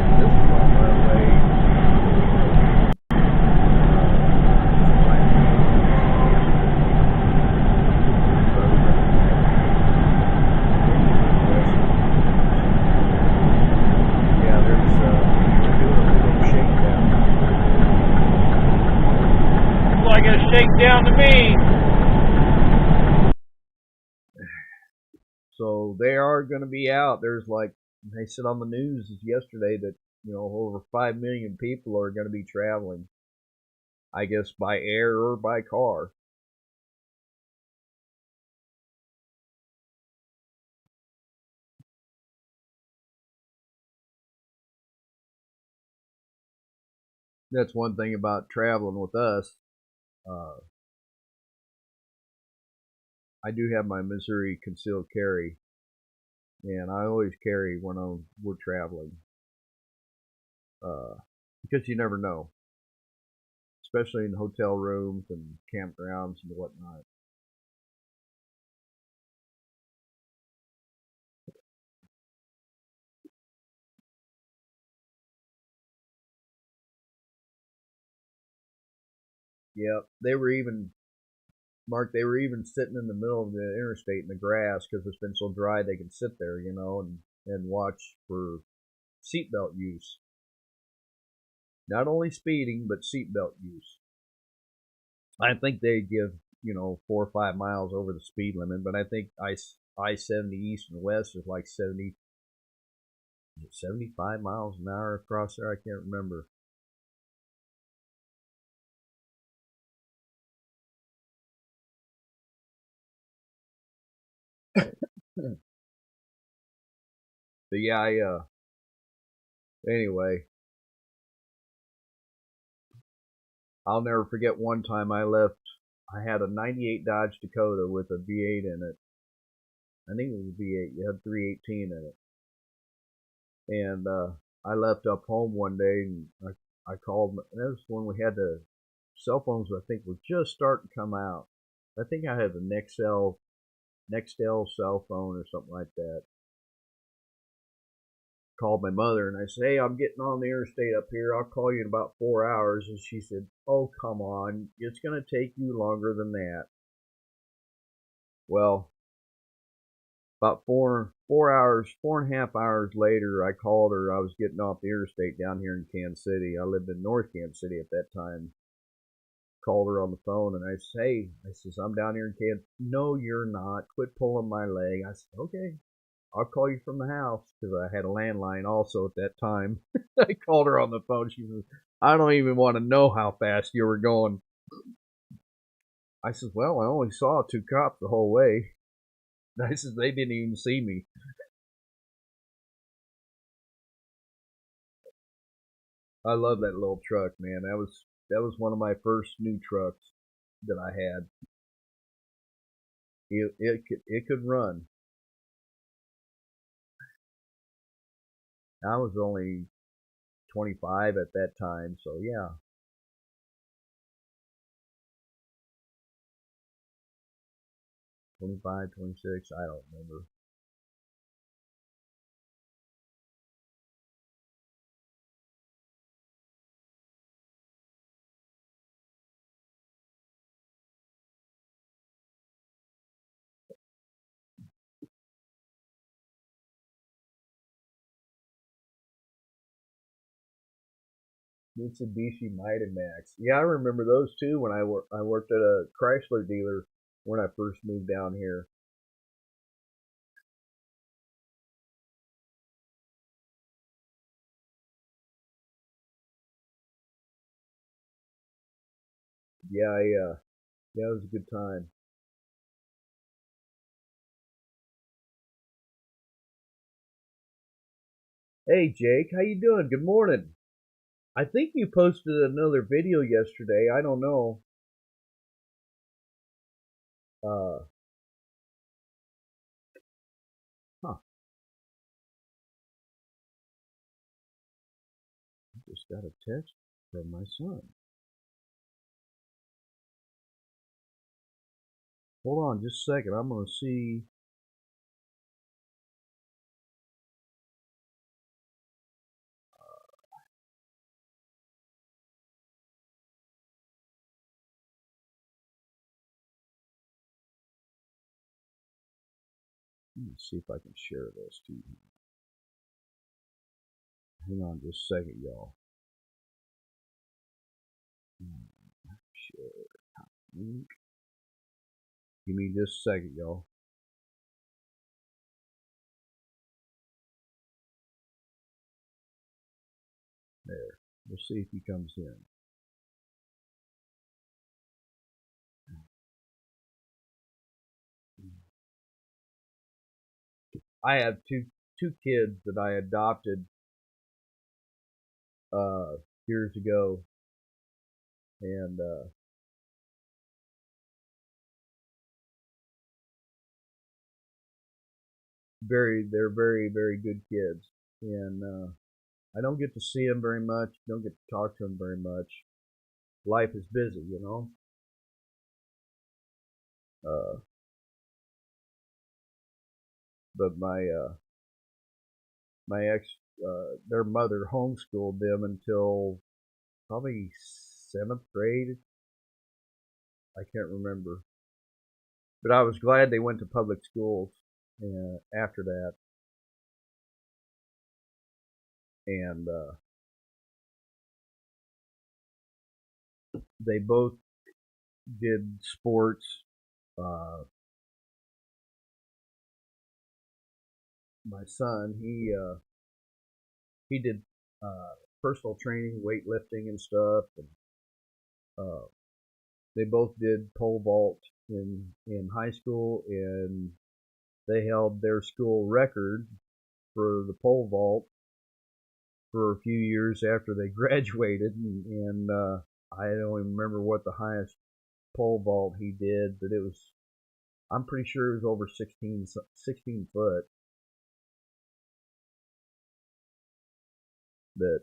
This is on my way. Yeah, there's we're doing a little shakedown. Looks like a shakedown to me. So they are going to be out. There's like they said on the news yesterday that over 5 million people are going to be traveling. I guess by air or by car. That's one thing about traveling with us. Uh, I do have my Missouri concealed carry, and I always carry when we're traveling, because you never know, especially in hotel rooms and campgrounds and whatnot. Yeah, Mark. They were even sitting in the middle of the interstate in the grass because it's been so dry they can sit there, and watch for seatbelt use. Not only speeding, but seatbelt use. I think they give 4 or 5 miles over the speed limit, but I think I-70 east and west is like 75 miles an hour across there. I can't remember. But yeah, anyway, I'll never forget one time I left. I had a '98 Dodge Dakota with a V8 in it. I think it was a V8. You had 318 in it, and I left up home one day, and I called. And that was when we had the cell phones. I think were just starting to come out. I think I had the Nextel cell phone or something like that. called my mother and I said, "Hey, I'm getting on the interstate up here. I'll call you in about 4 hours." And she said, "Oh, come on. It's going to take you longer than that." Well, about 4.5 hours later, I called her. I was getting off the interstate down here in Kansas City. I lived in North Kansas City at that time. Called her on the phone and I said, "Hey," I says, "I'm down here in Kansas." "No, you're not. Quit pulling my leg." I said, "Okay, I'll call you from the house," because I had a landline also at that time. I called her on the phone. She says, "I don't even want to know how fast you were going." I said, "Well, I only saw 2 cops the whole way." I said, "They didn't even see me." I love that little truck, man. That was one of my first new trucks that I had. It could run. I was only 25 at that time, so yeah. 25, 26, I don't remember. Mitsubishi Max. Yeah, I remember those too when I worked at a Chrysler dealer when I first moved down here. Yeah, it was a good time. Hey Jake, how you doing? Good morning. I think you posted another video yesterday. I don't know. Uh, huh. I just got a text from my son. Hold on just a second. I'm gonna see. Let me see if I can share this to you. Hang on just a second, y'all. Share link. Give me just a second, y'all. There. We'll see if he comes in. I have two kids that I adopted uh, years ago, and they're very good kids, and I don't get to see them very much. Don't get to talk to them very much. Life is busy, you know. Uh, but my ex, their mother homeschooled them until probably 7th grade. I can't remember, but I was glad they went to public schools after that, and they both did sports. Uh, my son, he did personal training, weightlifting, and stuff, and uh, they both did pole vault in high school, and they held their school record for the pole vault for a few years after they graduated, and I don't even remember what the highest pole vault he did, but it was, I'm pretty sure it was over 16 foot. That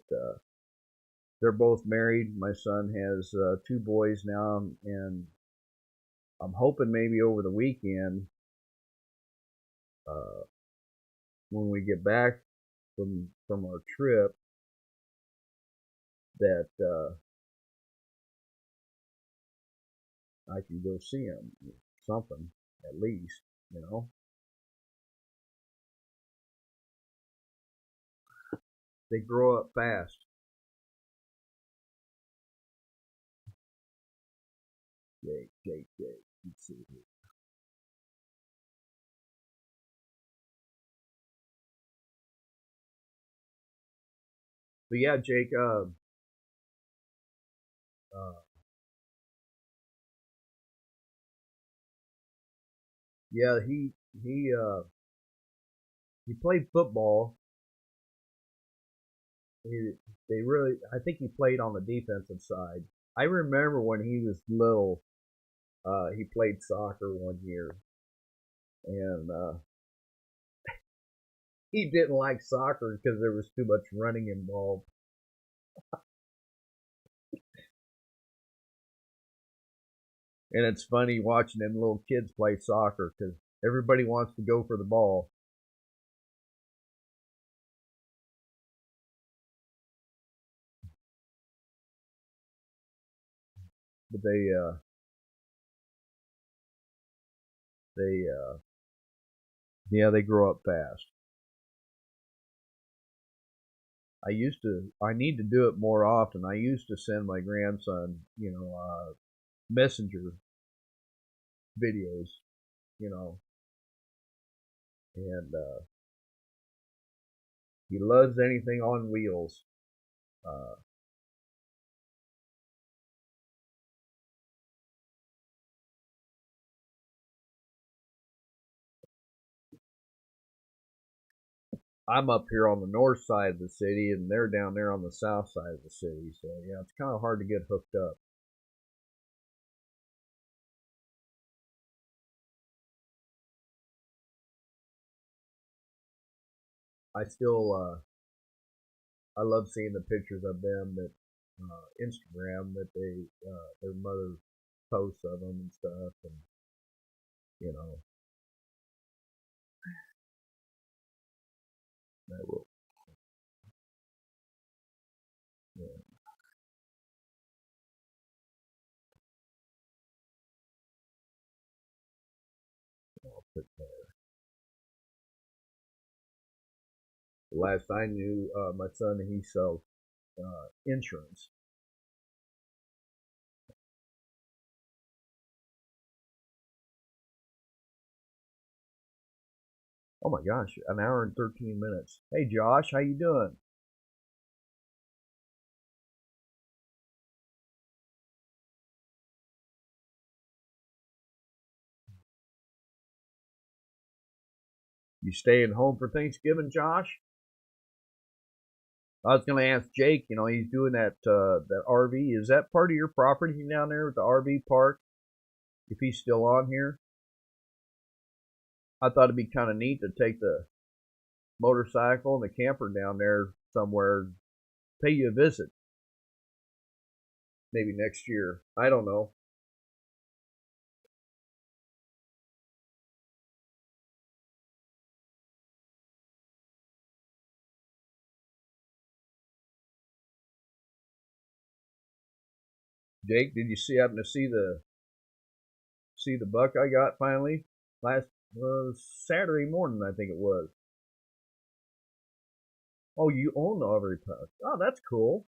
they're both married. My son has 2 boys now, and I'm hoping maybe over the weekend, uh, when we get back from our trip that I can go see them, something at least, you know. They grow up fast. Jake. Let's see here. But yeah, Jake. Uh, yeah, he played football. He, they really, I think he played on the defensive side. I remember when he was little, he played soccer one year, and he didn't like soccer because there was too much running involved. And it's funny watching them little kids play soccer because everybody wants to go for the ball, but they yeah, they grow up fast. I need to do it more often. I used to send my grandson, messenger videos, you know, and he loves anything on wheels. Uh, I'm up here on the north side of the city, and they're down there on the south side of the city. So yeah, it's kind of hard to get hooked up. I still I love seeing the pictures of them that Instagram that their mother posts of them and stuff, and you know that will. Yeah, I'll put that. The last I knew, my son he sells insurance. Oh my gosh, an hour and 13 minutes. Hey Josh, how you doing? You staying home for Thanksgiving, Josh? I was going to ask Jake. You know, he's doing that RV. Is that part of your property down there with the RV park? If he's still on here, I thought it'd be kind of neat to take the motorcycle and the camper down there somewhere, pay you a visit, maybe next year. I don't know. Jake, did you happen to see the buck I got finally last Saturday morning? I think it was. Oh, you own the Aubrey Puck. Oh, that's cool.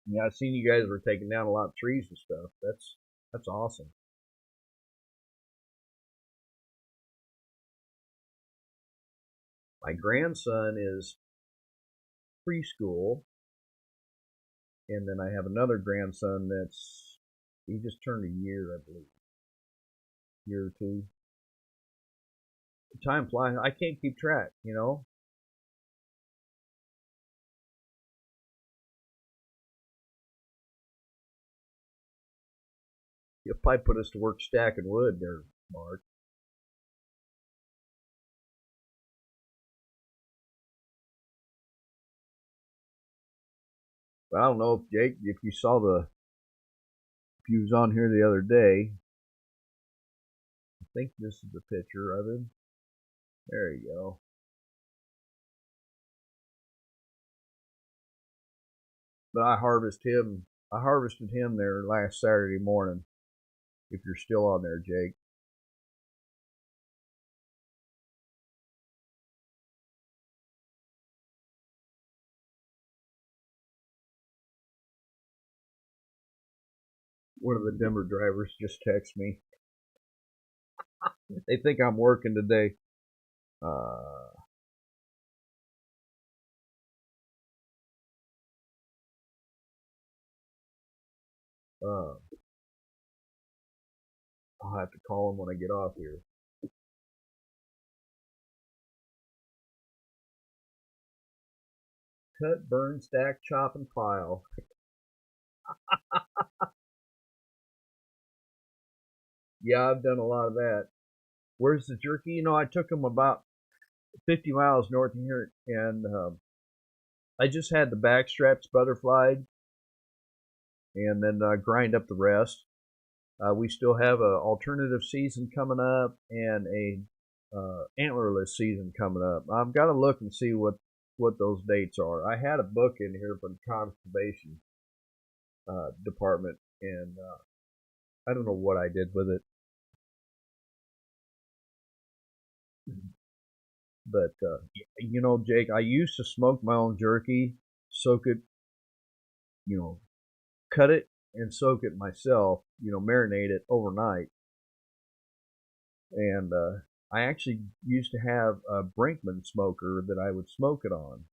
Yeah, I seen you guys were taking down a lot of trees and stuff. That's awesome. My grandson is preschool, and then I have another grandson that's he just turned a year, I believe, year or two. Time flies. I can't keep track. You know, you'll probably put us to work stacking wood there, Mark. But I don't know if Jake, if you saw if you was on here the other day. I think this is the picture of him. There you go. But I harvested him there last Saturday morning. If you're still on there, Jake. One of the Denver drivers just texted me. They think I'm working today. Uh, I'll have to call him when I get off here. Cut, burn, stack, chop, and pile. Yeah, I've done a lot of that. Where's the jerky? You know, I took him about 50 miles north of here, and I just had the back straps butterflied, and then grind up the rest. We still have an alternative season coming up and a antlerless season coming up. I've got to look and see what those dates are. I had a book in here from the conservation department, and I don't know what I did with it, but you know, Jake, I used to smoke my own jerky, soak it, you know, cut it and soak it myself, you know, marinate it overnight, and I actually used to have a Brinkman smoker that I would smoke it on,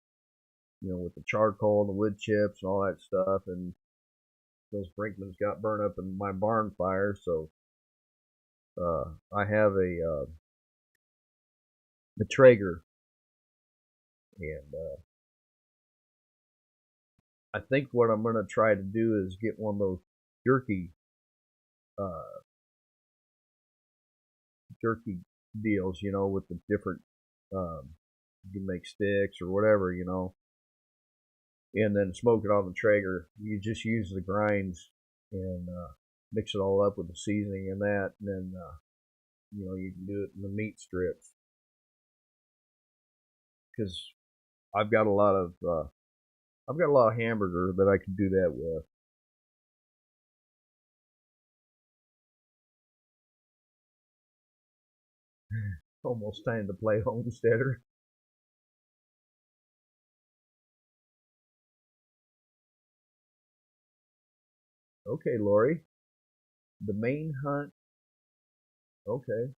you know, with the charcoal and the wood chips and all that stuff. And those Brinkmans got burned up in my barn fire, so I have a Traeger, and I think what I'm gonna try to do is get one of those jerky uh, jerky deals, you know, with the different um, you can make sticks or whatever, you know, and then smoke it on the Traeger. You just use the grinds and mix it all up with the seasoning and that, and then you know, you can do it in the meat strips because I've got a lot of hamburger that I can do that with. Almost time to play Homesteader. Okay, Lori. The Main Hunt. Okay.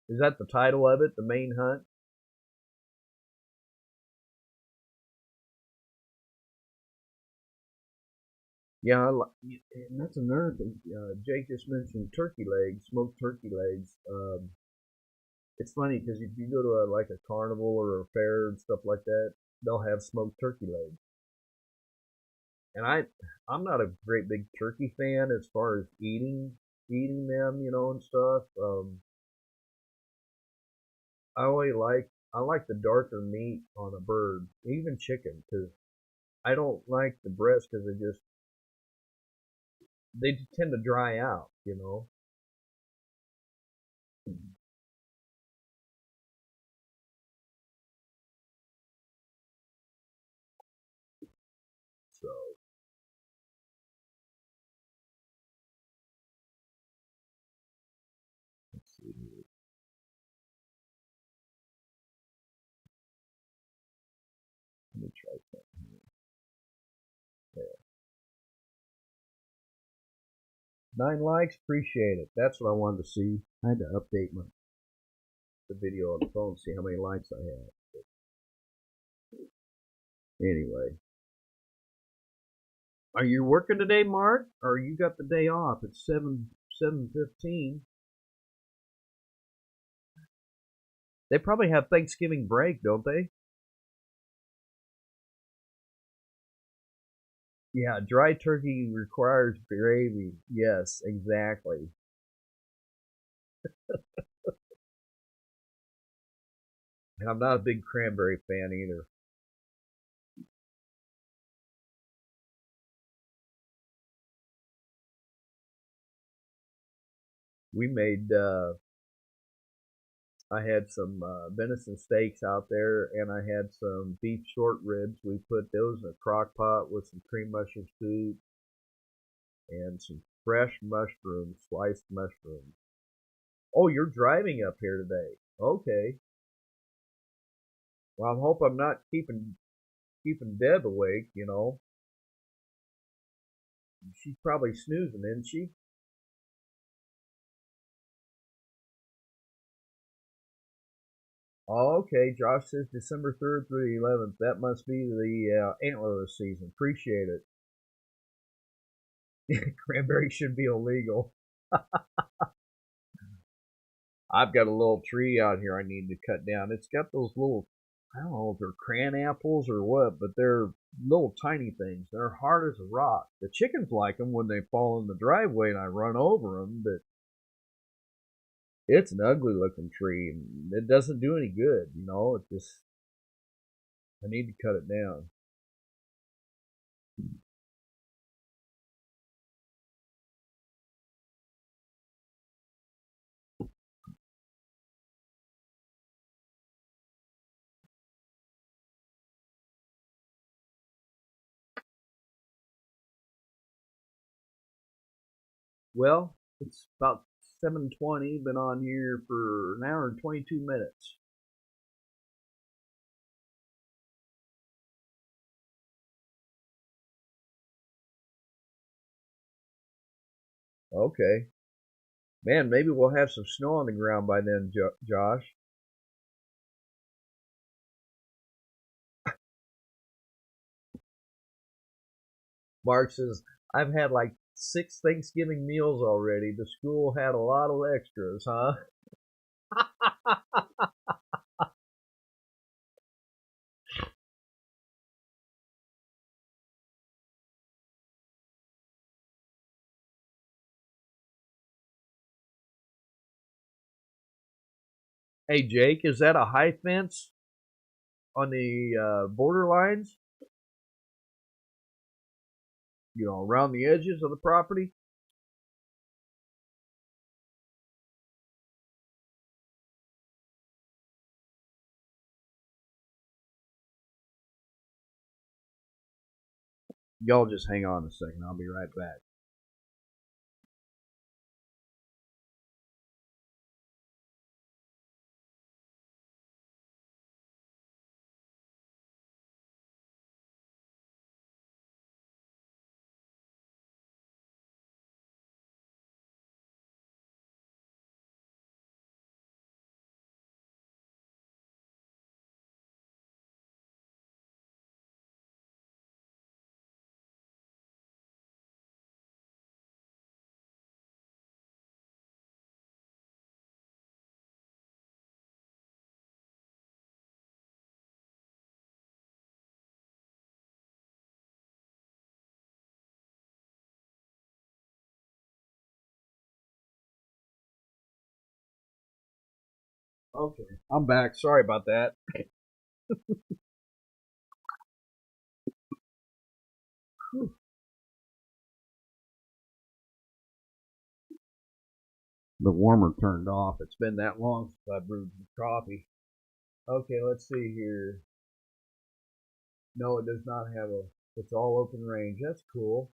Is that the title of it? The Main Hunt? Yeah, and that's another thing. Jake just mentioned turkey legs, smoked turkey legs. It's funny because if you go to like a carnival or a fair and stuff like that, they'll have smoked turkey legs. And I'm not a great big turkey fan as far as eating them, you know, and stuff. I like the darker meat on a bird, even chicken, because I don't like the breast because they tend to dry out, you know. So let's see here. Let me try something here. There. 9 likes, appreciate it. That's what I wanted to see. I had to update the video on the phone, see how many likes I had. Anyway, are you working today, Mark? Or you got the day off? It's 7:15. They probably have Thanksgiving break, don't they? Yeah, dry turkey requires gravy. Yes, exactly. And I'm not a big cranberry fan either. We made. I had some venison steaks out there, and I had some beef short ribs. We put those in a crock pot with some cream mushroom soup and some fresh mushrooms, sliced mushrooms. Oh, you're driving up here today. Okay. Well, I hope I'm not keeping Deb awake. She's probably snoozing, isn't she? Oh, okay. Josh says December 3rd through the 11th. That must be the antler season. Appreciate it. Cranberry should be illegal. I've got a little tree out here I need to cut down. It's got those little, I don't know if they're cran apples or what, but they're little tiny things. They're hard as a rock. The chickens like them when they fall in the driveway and I run over them, but it's an ugly looking tree and it doesn't do any good. It just, I need to cut it down. Well, it's about 7:20. Been on here for an hour and 22 minutes. Okay. Man, maybe we'll have some snow on the ground by then, Josh. Mark says, I've had like 6 Thanksgiving meals already. The school had a lot of extras, huh? Hey, Jake, is that a high fence on the border lines? Around the edges of the property? Y'all just hang on a second. I'll be right back. Okay, I'm back. Sorry about that. The warmer turned off. It's been that long since I brewed some coffee. Okay, let's see here. No, it does not have a. It's all open range. That's cool.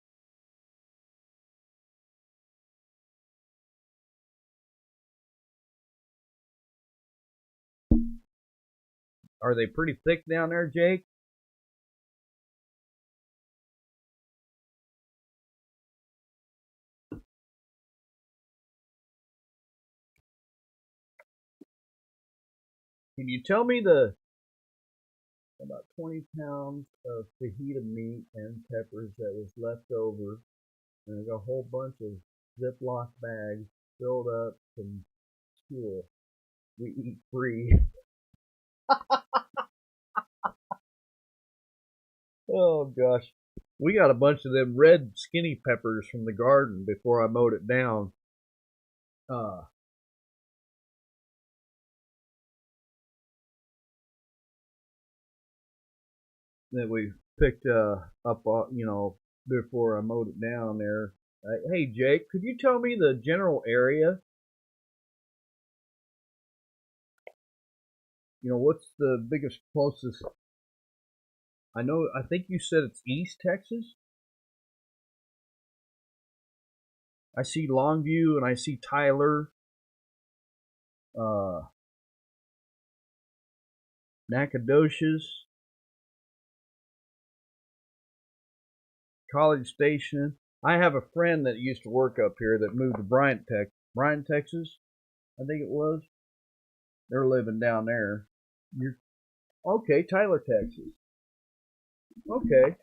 Are they pretty thick down there, Jake? Can you tell me the about 20 pounds of fajita meat and peppers that was left over, and there's a whole bunch of Ziploc bags filled up from school. We eat free. Oh gosh, we got a bunch of them red skinny peppers from the garden before I mowed it down. Uh, that we picked up, before I mowed it down there. Hey Jake, could you tell me the general area What's the biggest, closest? I think you said it's East Texas. I see Longview and I see Tyler, uh, Nacogdoches, College Station. I have a friend that used to work up here that moved to Bryant, Texas. I think it was. They're living down there. You're okay, Tyler, Texas. Okay.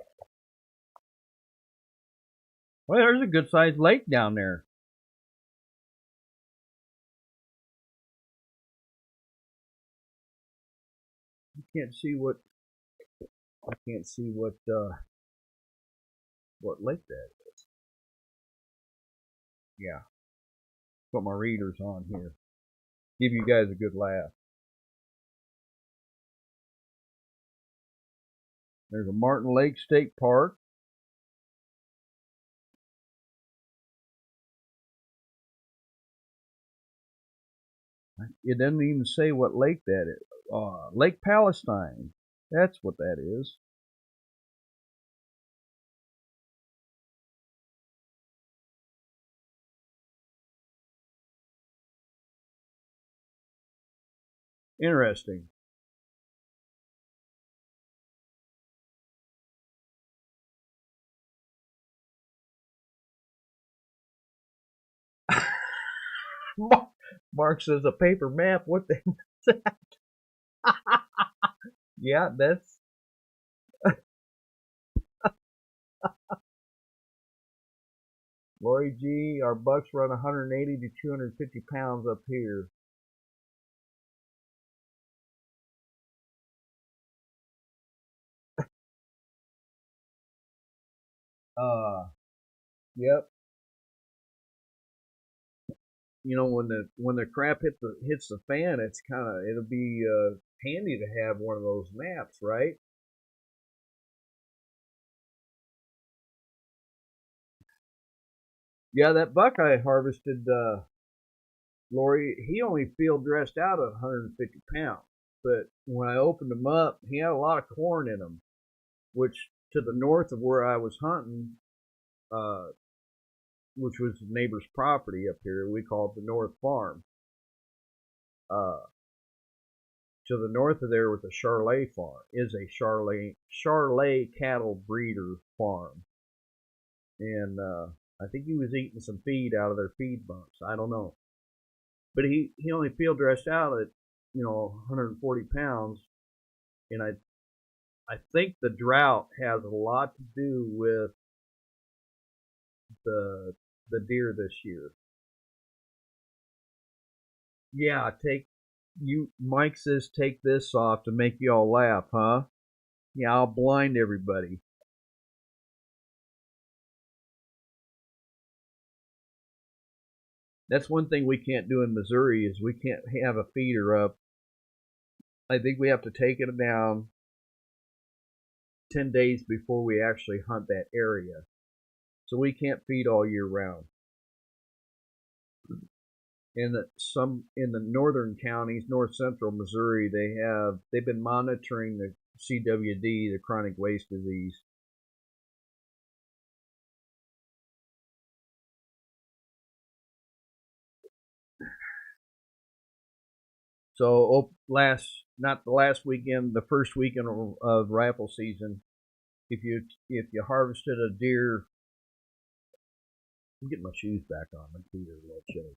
Well, there's a good sized lake down there. You can't see what I can't see what lake that is. Yeah. Put my readers on here. Give you guys a good laugh. There's a Martin Lake State Park. It doesn't even say what lake that is. Lake Palestine. That's what that is. Interesting. Mark says a paper map. What the hell is that? Yeah, that's Lori G. Our bucks run 180 to 250 pounds up here. Yep. When the crap hits the fan, it'll be handy to have one of those maps, right? Yeah, that buck I harvested, Lori, he only field dressed out at 150 pounds. But when I opened him up, he had a lot of corn in him, which to the north of where I was hunting, uh, which was the neighbor's property up here, we called the North Farm. Uh, to the north of there was a Charlet farm, is a Charlet cattle breeder farm, and I think he was eating some feed out of their feed bunks. I don't know, but he only field dressed out at 140 pounds, and I think the drought has a lot to do with the the deer this year. Yeah, Mike says take this off to make you all laugh, huh? Yeah, I'll blind everybody. That's one thing we can't do in Missouri is we can't have a feeder up. I think we have to take it down 10 days before we actually hunt that area. So we can't feed all year round. In the northern counties, north central Missouri, they've been monitoring the CWD, the chronic wastes disease. So not the last weekend, the first weekend of rifle season, if you harvested a deer, I'm getting my shoes back on. My feet are a little chilly.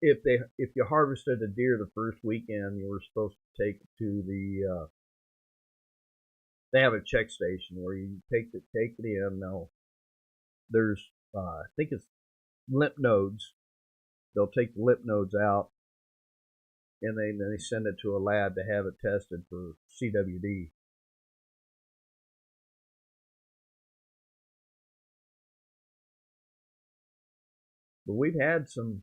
If you harvested a deer the first weekend, you were supposed to take it to they have a check station where you take it in. Now there's I think it's lymph nodes. They'll take the lymph nodes out and they send it to a lab to have it tested for CWD. But we've had some.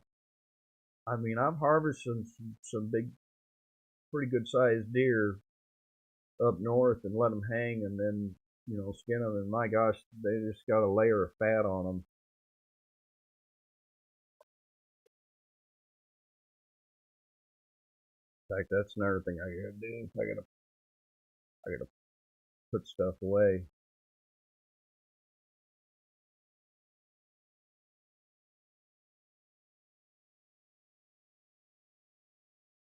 I mean, I've harvested some big, pretty good sized deer up north and let them hang, and then skin them. And my gosh, they just got a layer of fat on them. In fact, that's another thing I gotta do. I gotta put stuff away.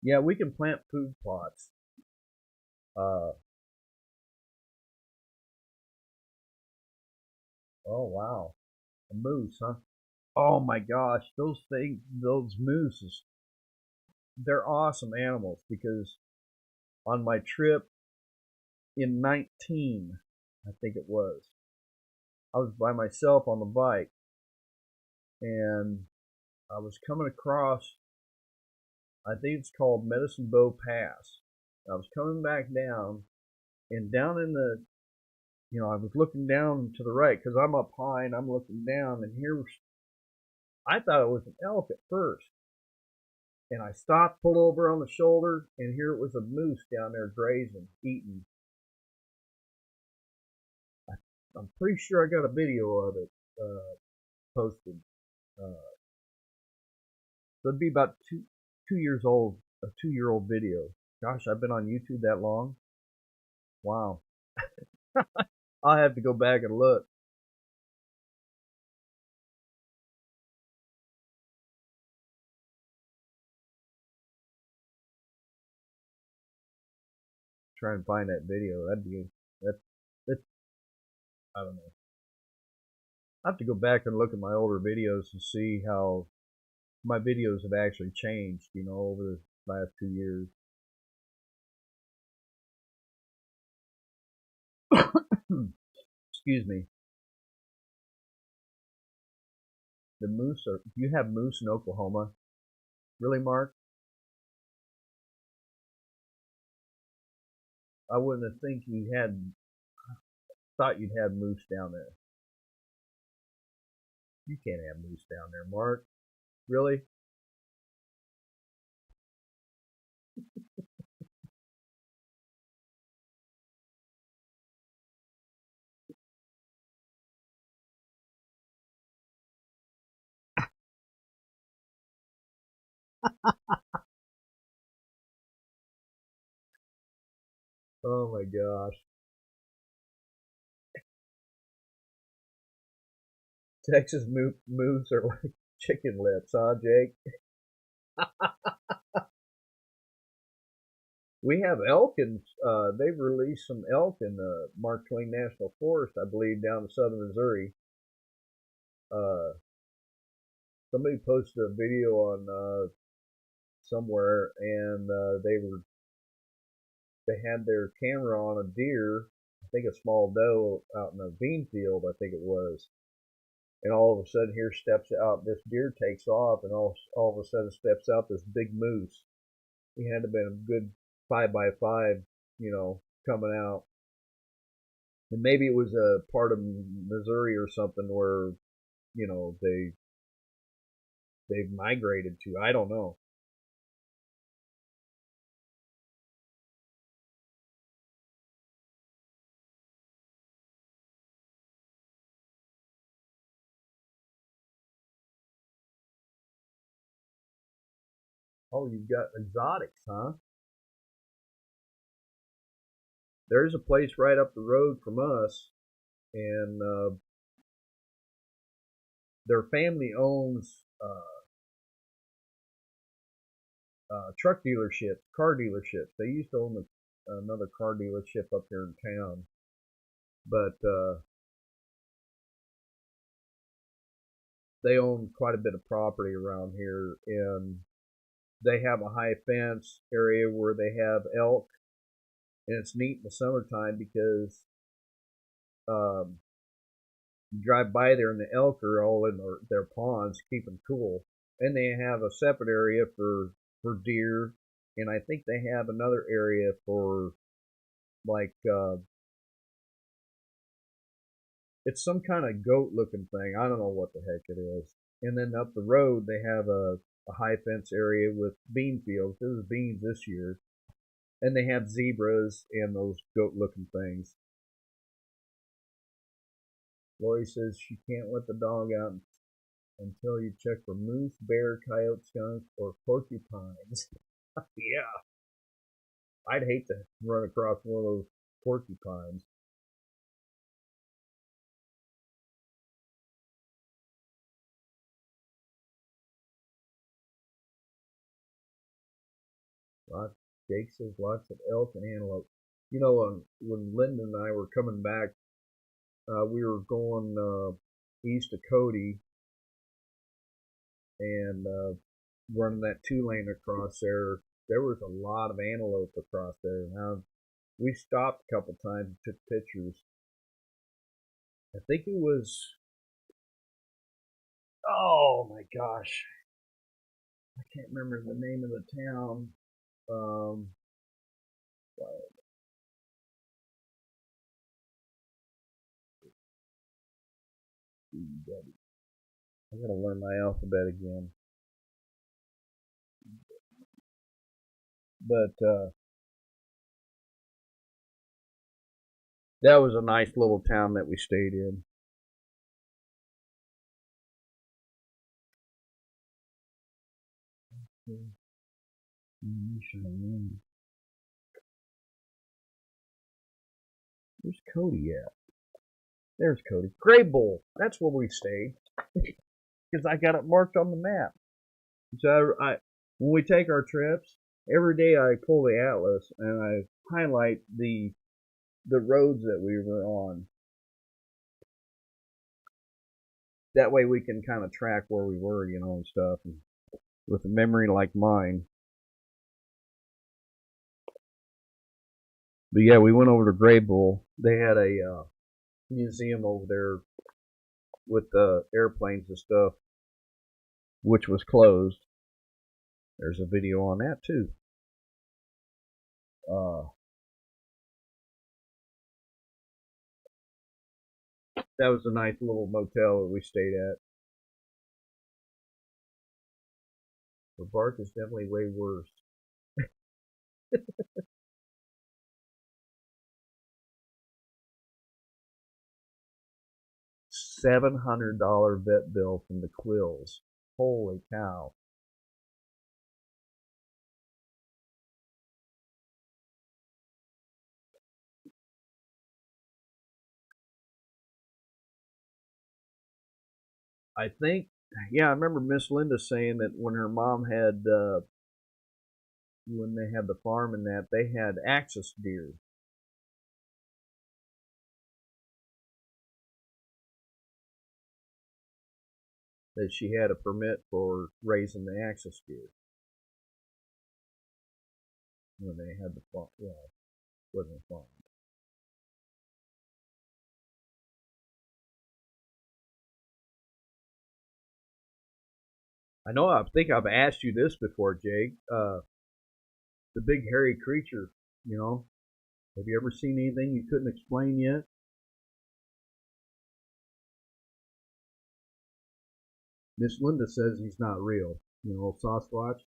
Yeah, we can plant food plots. Uh, oh wow, a moose, huh? Oh my gosh, those mooses, they're awesome animals because on my trip in 19, I think it was, I was by myself on the bike and I was coming across, I think it's called Medicine Bow Pass. I was coming back down and down in the, I was looking down to the right because I'm up high and I'm looking down and here was, I thought it was an elk at first. And I stopped, pulled over on the shoulder, and here it was a moose down there grazing, eating. I'm pretty sure I got a video of it posted. So it'd be about 2 years old, a 2 year old video. Gosh, I've been on YouTube that long. Wow. I'll have to go back and look. Try and find that video. That I don't know. I have to go back and look at my older videos and see how my videos have actually changed, over the last 2 years. Excuse me. The moose are. You have moose in Oklahoma? Really, Mark? I wouldn't have think you had thought you'd have moose down there. You can't have moose down there, Mark. Really? Oh my gosh. Texas moose are like chicken lips, huh, Jake? We have elk and they've released some elk in the Mark Twain National Forest, I believe, down in southern Missouri. Uh, Somebody posted a video on somewhere, and they had their camera on a deer, I think a small doe out in a bean field, I think it was. And all of a sudden, here steps out this deer, takes off, and all of a sudden steps out this big moose. He had to have been a good 5x5, coming out. And maybe it was a part of Missouri or something where, they've migrated to. I don't know. Oh, you've got exotics, huh? There's a place right up the road from us, and their family owns truck dealerships, car dealerships. They used to own another car dealership up here in town, but they own quite a bit of property around here, and they have a high fence area where they have elk, and it's neat in the summertime because um, you drive by there and the elk are all in their ponds keeping cool, and they have a separate area for deer, and I think they have another area for like it's some kind of goat looking thing. I don't know what the heck it is. And then up the road they have a high fence area with bean fields. There was beans this year, and they have zebras and those goat looking things. Lori says she can't let the dog out until you check for moose, bear, coyote, skunk, or porcupines. Yeah. I'd hate to run across one of those porcupines. Lots, Jake says lots of elk and antelope. You know, when Linda and I were coming back, we were going east of Cody and running that 2-lane across there. There was a lot of antelope across there. Now, we stopped a couple times and took pictures. I think it was, oh my gosh, I can't remember the name of the town. Um, I gotta learn my alphabet again. But that was a nice little town that we stayed in. Where's Cody at? There's Cody. Graybull. That's where we stayed. Because I got it marked on the map. So when we take our trips, every day I pull the atlas and I highlight the roads that we were on. That way we can kind of track where we were, and stuff. And with a memory like mine. But yeah, we went over to Graybull. They had a museum over there with the airplanes and stuff, which was closed. There's a video on that too. That was a nice little motel that we stayed at. The bark is definitely way worse. $700 vet bill from the Quills. Holy cow. I think, yeah, I remember Miss Linda saying that when her mom had, when they had the farm and that, they had axis deer. That she had a permit for raising the axis deer. When they had the farm, yeah, wasn't a farm. I know. I think I've asked you this before, Jake. The big hairy creature. Have you ever seen anything you couldn't explain yet? Miss Linda says he's not real. Sasquatch.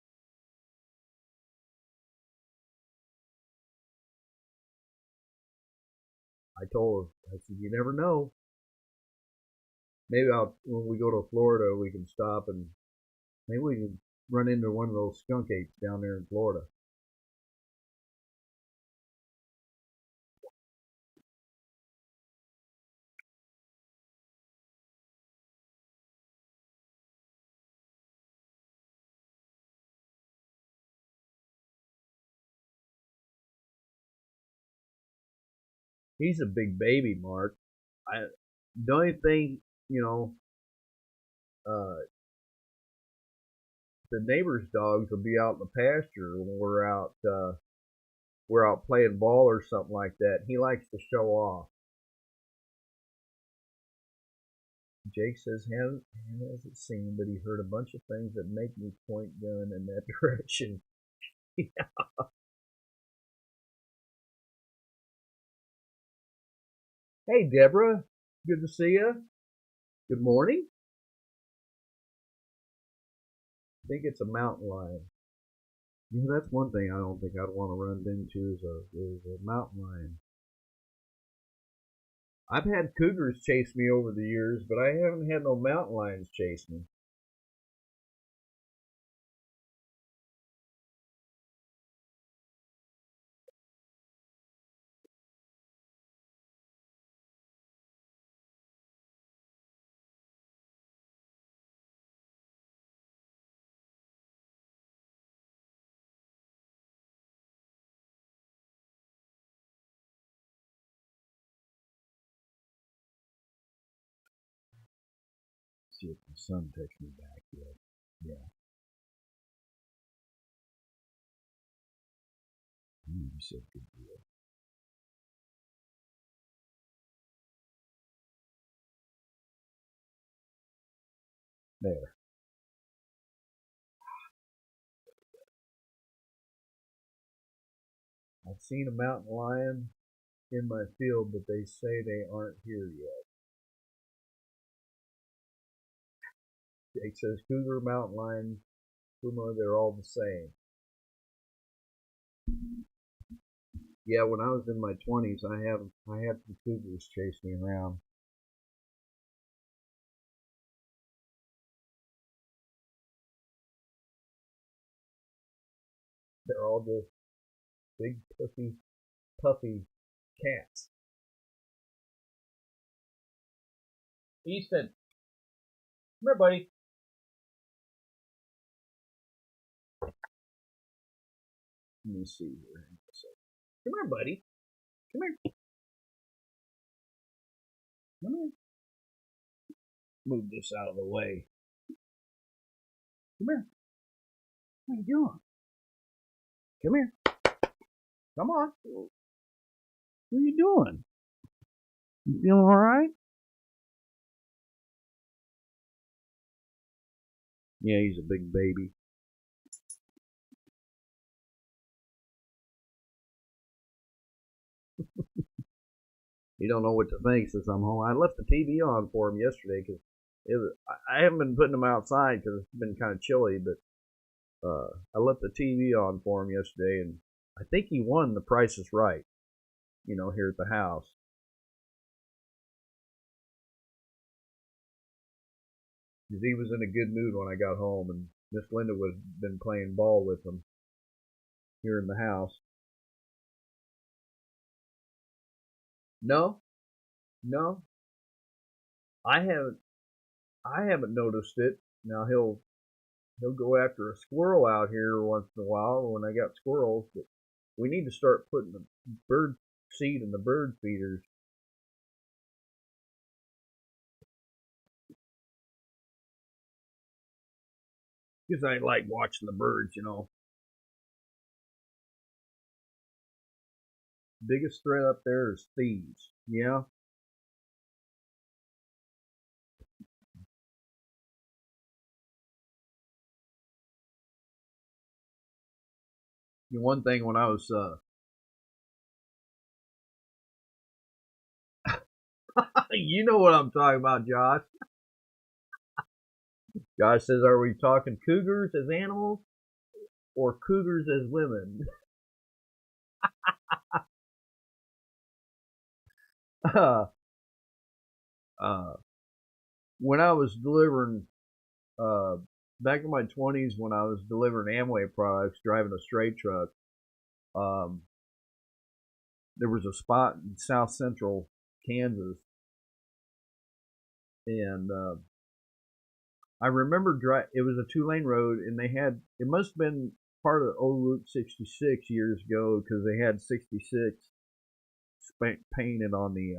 I told her. I said, you never know. Maybe when we go to Florida, we can stop and maybe we can run into one of those skunk apes down there in Florida. He's a big baby, Mark. The only thing, uh, the neighbor's dogs will be out in the pasture when we're out playing ball or something like that. He likes to show off. Jake says he hasn't seen, but he heard a bunch of things that make me point gun in that direction. Yeah. Hey, Deborah. Good to see you. Good morning. I think it's a mountain lion. That's one thing I don't think I'd want to run into is a mountain lion. I've had cougars chase me over the years, but I haven't had no mountain lions chase me. See if the son texts me back yet. Yeah. You said good deal. There. I've seen a mountain lion in my field, but they say they aren't here yet. Jake says cougar, mountain lion, puma, they're all the same. Yeah, when I was in my 20s, I had some cougars chase me around. They're all just big, puffy cats. Easton, come here, buddy. Let me see here. Come here, buddy. Come here. Come here. Move this out of the way. Come here. What are you doing? Come here. Come on. What are you doing? You feeling all right? Yeah, he's a big baby. He don't know what to think since I'm home. I left the TV on for him yesterday because I haven't been putting him outside because it's been kind of chilly. But I left the TV on for him yesterday, and I think he won The Price is Right. Here at the house. Because he was in a good mood when I got home, and Miss Linda was been playing ball with him here in the house. No, no, I haven't. I haven't noticed it. Now he'll go after a squirrel out here once in a while when I got squirrels, but we need to start putting the bird seed in the bird feeders. Because I like watching the birds. Biggest threat up there is thieves. Yeah. One thing when I was you know what I'm talking about, Josh. Josh says, are we talking cougars as animals or cougars as women? uh, when I was delivering, back in my 20s, when I was delivering Amway products, driving a straight truck, um, there was a spot in South Central Kansas, and I remember it was a 2-lane road, and it must have been part of old Route 66 years ago because they had 66 painted on the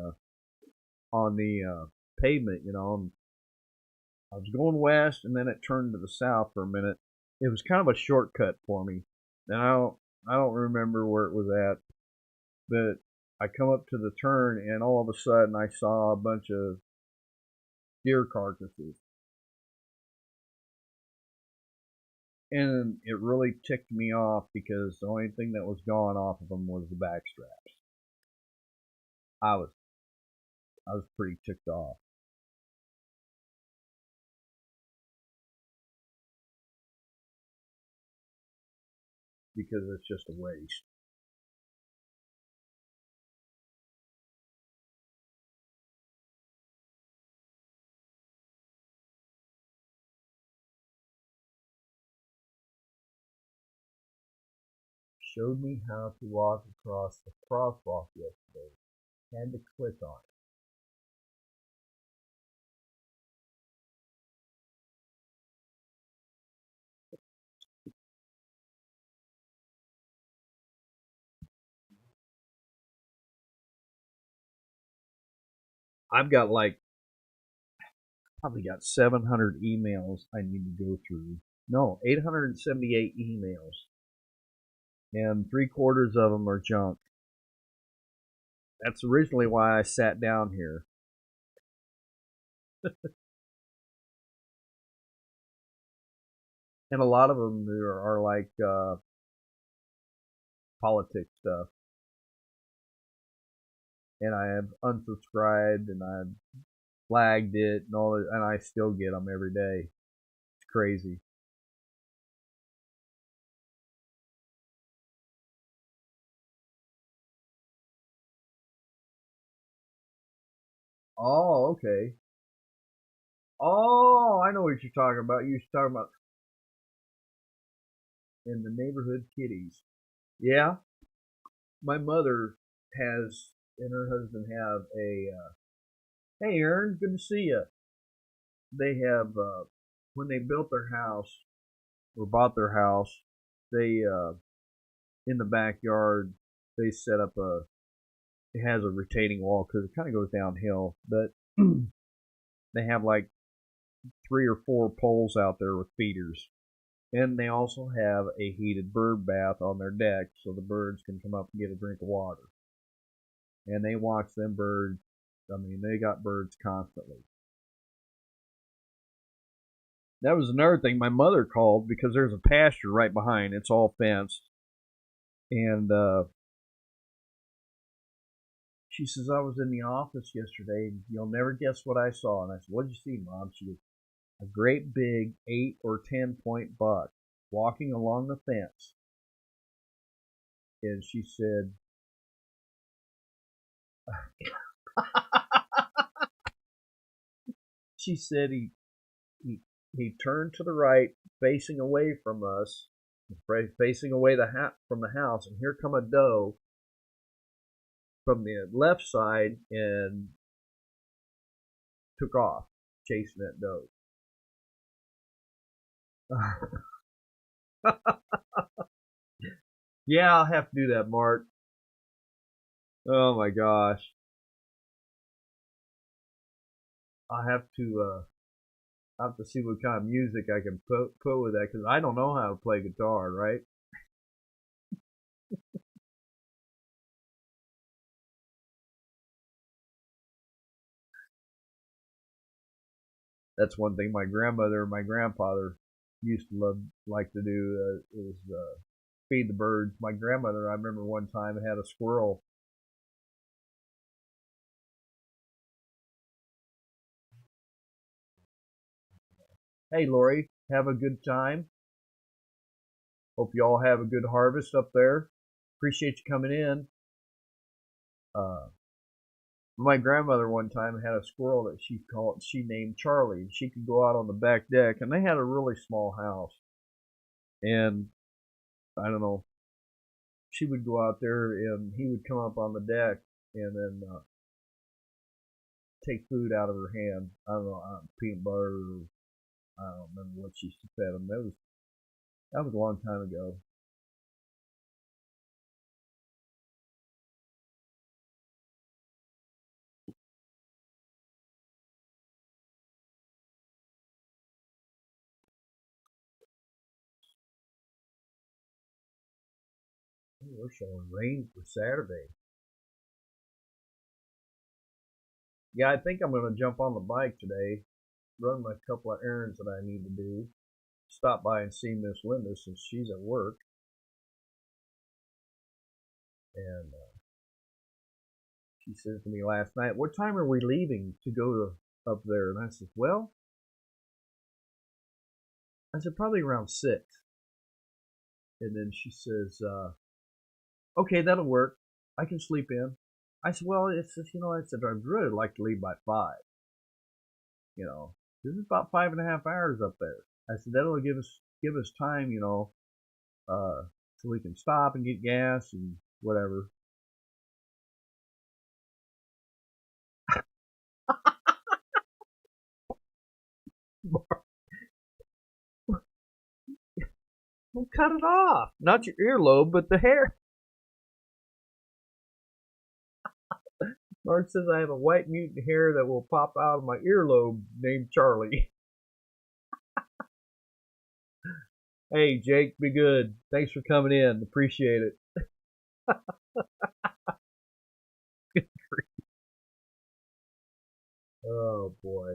pavement. And I was going west, and then it turned to the south for a minute. It was kind of a shortcut for me, and I don't remember where it was at, but I come up to the turn, and all of a sudden I saw a bunch of deer carcasses, and it really ticked me off because the only thing that was gone off of them was the back straps. I was I was pretty ticked off because it's just a waste. Showed me how to walk across the crosswalk yesterday. Had to click on it. I've got like Probably got 700 emails I need to go through. No, 878 emails. And 3/4 of them are junk. That's originally why I sat down here. And a lot of them are like politics stuff. And I have unsubscribed and I've flagged it and all that, and I still get them every day. It's crazy. Oh, okay. Oh, I know what you're talking about. You're talking about in the neighborhood kitties. Yeah, my mother has and her husband have a. Hey, Aaron, good to see you. They have when they built their house or bought their house, they in the backyard they set up a. It has a retaining wall because it kind of goes downhill, but they have like 3 or 4 poles out there with feeders. And they also have a heated bird bath on their deck so the birds can come up and get a drink of water. And they watch them birds. I mean, they got birds constantly. That was another thing. My mother called because there's a pasture right behind. It's all fenced. And she says, I was in the office yesterday and you'll never guess what I saw. And I said, what'd you see, Mom? She goes, a great big 8 or 10 point buck walking along the fence. And she said, she said he turned to the right, facing away from us, facing away from the house, and here come a doe from the left side and took off, chasing that doe. Yeah, I'll have to do that, Mark. Oh my gosh. I have to see what kind of music I can put with that because I don't know how to play guitar, right? That's one thing my grandmother and my grandfather used to like to do is feed the birds. My grandmother, I remember one time had a squirrel. Hey, Lori, have a good time. Hope you all have a good harvest up there. Appreciate you coming in. Uh, my grandmother one time had a squirrel that she named Charlie. She could go out on the back deck, and they had a really small house. And I don't know, she would go out there, and he would come up on the deck, and then take food out of her hand. I don't know, peanut butter. Or, I don't remember what she used to fed him. That was a long time ago. We're showing rain for Saturday. Yeah, I think I'm going to jump on the bike today, run my couple of errands that I need to do, stop by and see Miss Linda since she's at work. And she said to me last night, what time are we leaving to go up there? And I said, well, probably around 6. And then she says, okay, that'll work. I can sleep in. I said, well, I said, I'd really like to leave by 5. This is about 5.5 hours up there. I said, that'll give us time, so we can stop and get gas and whatever. Well, cut it off. Not your earlobe, but the hair. Mark says I have a white mutant hair that will pop out of my earlobe named Charlie. Hey, Jake, be good. Thanks for coming in. Appreciate it. Oh, boy.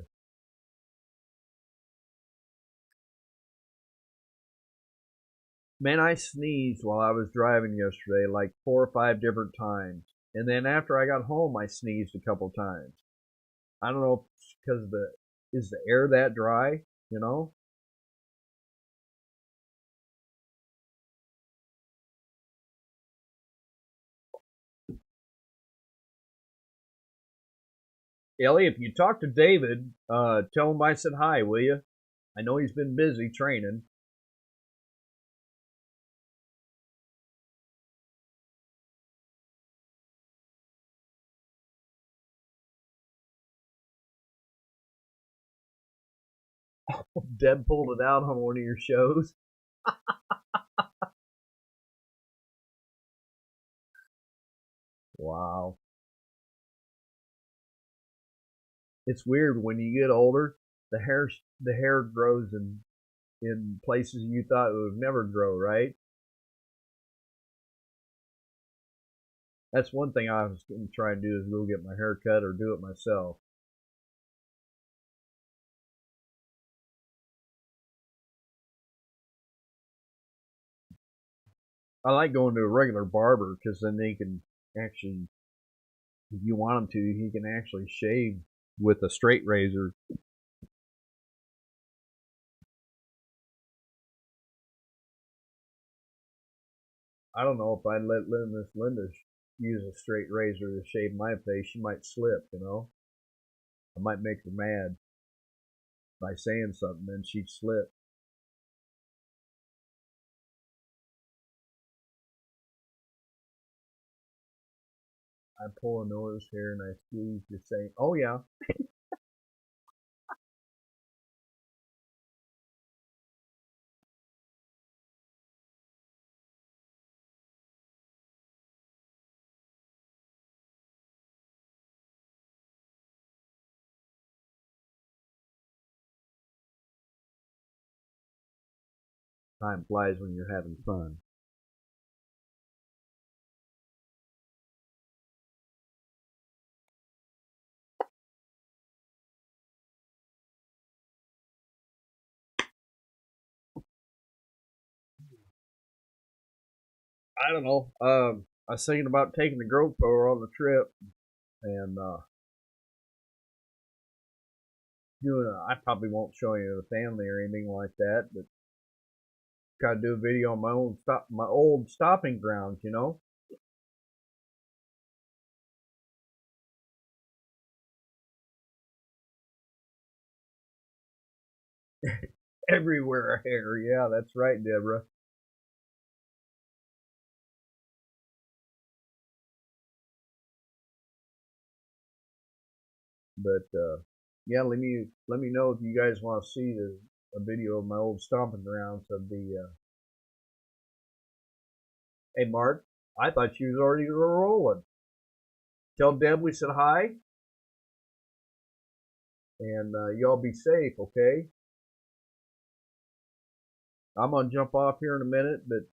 Man, I sneezed while I was driving yesterday like 4 or 5 different times. And then after I got home, I sneezed a couple times. I don't know if it's because is the air that dry, you know? Ellie, if you talk to David, tell him I said hi, will you? I know he's been busy training. Deb pulled it out on one of your shows. Wow. It's weird when you get older, the hair grows in places you thought it would never grow, right? That's one thing I was going to try and do is go get my hair cut or do it myself. I like going to a regular barber because then they can actually, if you want them to, he can actually shave with a straight razor. I don't know if I'd let Miss Linda use a straight razor to shave my face. She might slip, you know. I might make her mad by saying something, and she'd slip. I pull a nose hair and I squeeze the same. Oh yeah, time flies when you're having fun. I don't know. I was thinking about taking the GoPro on the trip and doing. I probably won't show you the family or anything like that, but gotta do a video on my old stopping grounds. You know, everywhere hair. Yeah, that's right, Deborah. But yeah, let me know if you guys want to see a video of my old stomping grounds of the. Hey, Mark, I thought you was already rolling. Tell Deb we said hi, and y'all be safe, okay? I'm gonna jump off here in a minute, but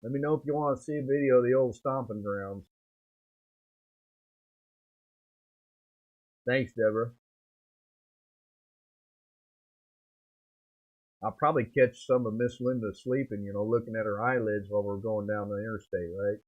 let me know if you want to see a video of the old stomping grounds. Thanks, Deborah. I'll probably catch some of Miss Linda sleeping, you know, looking at her eyelids while we're going down the interstate, right?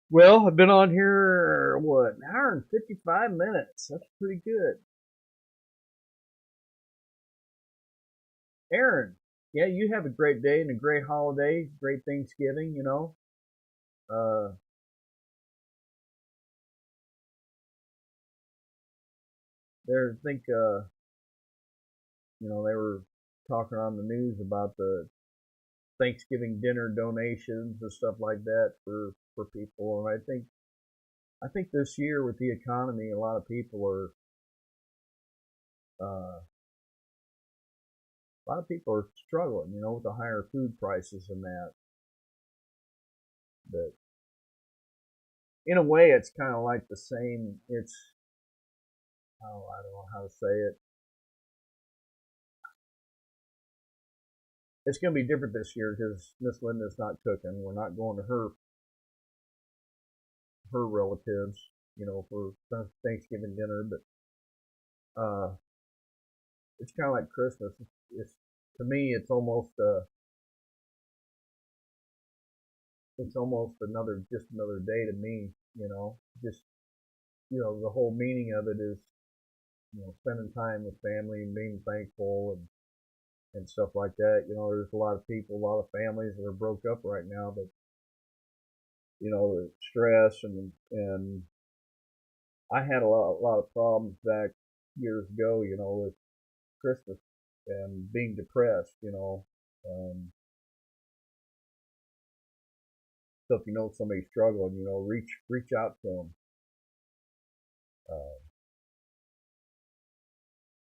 Well, I've been on here, what, an hour and 55 minutes. That's pretty good. Aaron, yeah, you have a great day and a great holiday, great Thanksgiving, you know. Uh, there, I think, they were talking on the news about the Thanksgiving dinner donations and stuff like that for people. And I think this year with the economy, a lot of people are struggling, with the higher food prices and that. But in a way, it's kind of like the same. I don't know how to say it. It's going to be different this year because Miss Linda's not cooking. We're not going to her relatives, for Thanksgiving dinner. But it's kind of like Christmas. It's to me, it's almost another day to me. Just the whole meaning of it is spending time with family and being thankful and stuff like that. There's a lot of people, a lot of families that are broke up right now, but the stress and I had a lot of problems back years ago, with Christmas and being depressed, so if you know somebody's struggling, reach out to them. Uh,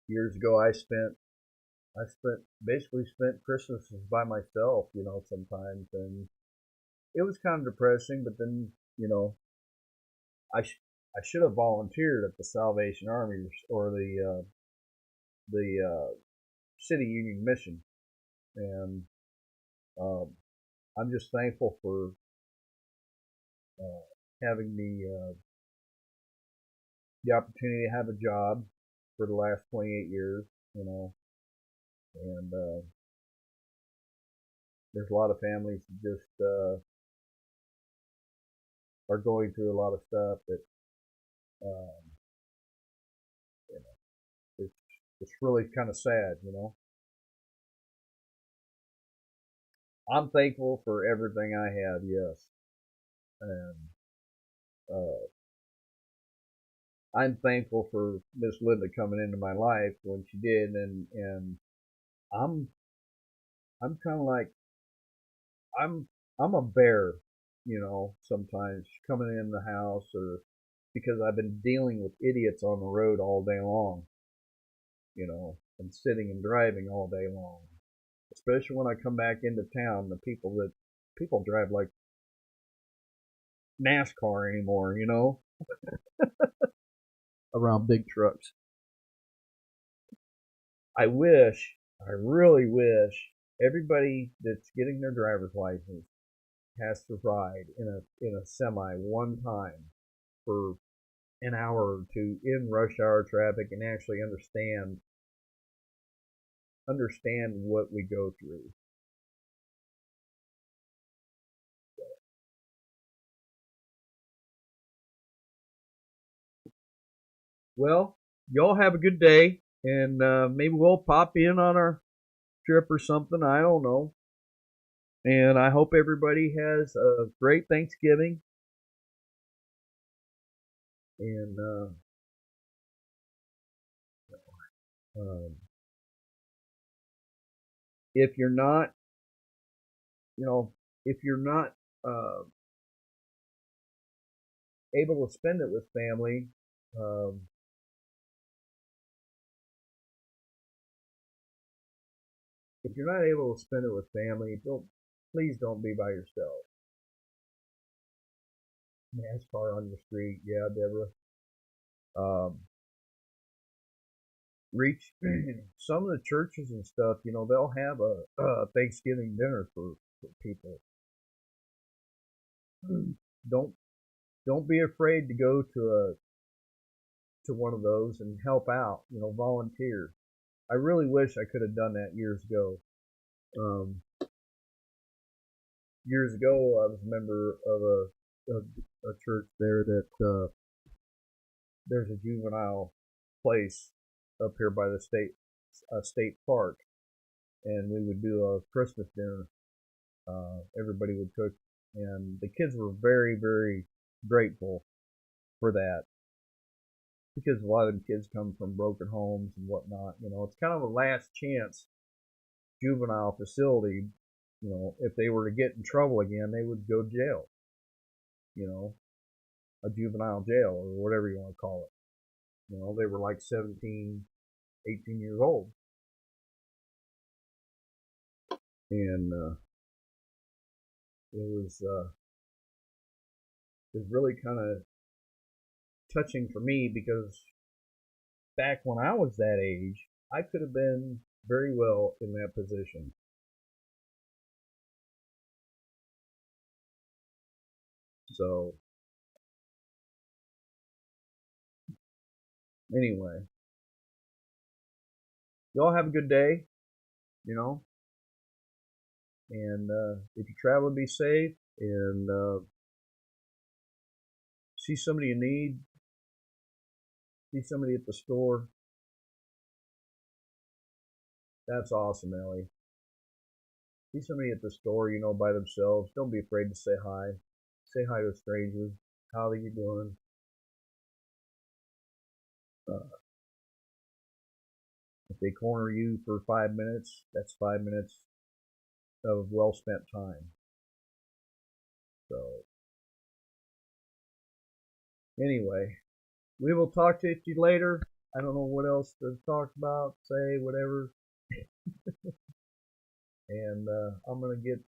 Years ago, I basically spent Christmases by myself, sometimes, and it was kind of depressing. But then, I sh- I should have volunteered at the Salvation Army or the City Union Mission, and um, I'm just thankful for having the opportunity to have a job for the last 28 years, and there's a lot of families that just are going through a lot of stuff that um, you know, it's it's really kind of sad. I'm thankful for everything I have, yes, and uh, I'm thankful for Miss Linda coming into my life when she did, and I'm I'm kind of like I'm I'm a bear, sometimes coming in the house or because I've been dealing with idiots on the road all day long, and sitting and driving all day long. Especially when I come back into town, the people drive like NASCAR anymore, around big trucks. I really wish everybody that's getting their driver's license has to ride in a semi one time for an hour or two in rush hour traffic and actually understand what we go through. Well, y'all have a good day, and maybe we'll pop in on our trip or something. I don't know. And I hope everybody has a great Thanksgiving. And um, if you're not, you know, if you're not uh, able to spend it with family, um, if you're not able to spend it with family, please don't be by yourself. NASCAR on your street, yeah, Deborah. Um, Reach some of the churches and stuff. They'll have a Thanksgiving dinner for people. Don't don't be afraid to go to one of those and help out. Volunteer. I really wish I could have done that years ago. Um, Years ago, I was a member of a church there that there's a juvenile place up here by the state park, and we would do a Christmas dinner. Everybody would cook, and the kids were very, very grateful for that because a lot of them kids come from broken homes and whatnot. It's kind of a last chance juvenile facility. If they were to get in trouble again, they would go to jail. A juvenile jail or whatever you want to call it. They were like 17, 18 years old. And it was really kind of touching for me, because back when I was that age, I could have been very well in that position. So anyway, y'all have a good day, and if you travel, be safe, and see somebody in need, see somebody at the store. That's awesome, Ellie. See somebody at the store, by themselves. Don't be afraid to say hi. Say hi to strangers. How are you doing? If they corner you for 5 minutes, that's 5 minutes of well spent time. So, anyway, we will talk to you later. I don't know what else to talk about, say, whatever. And I'm gonna get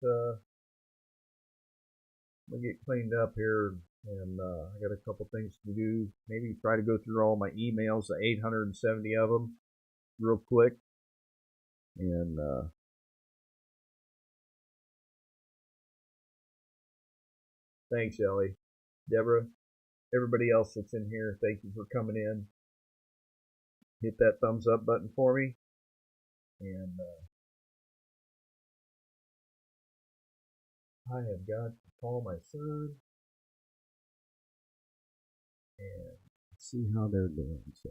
cleaned up here, and I got a couple things to do. Maybe try to go through all my emails, the 870 of them, real quick. And thanks, Ellie, Deborah, everybody else that's in here. Thank you for coming in. Hit that thumbs up button for me, and I have got to call my son and see how they're doing. So,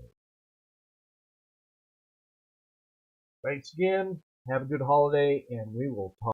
thanks again. Have a good holiday, and we will talk.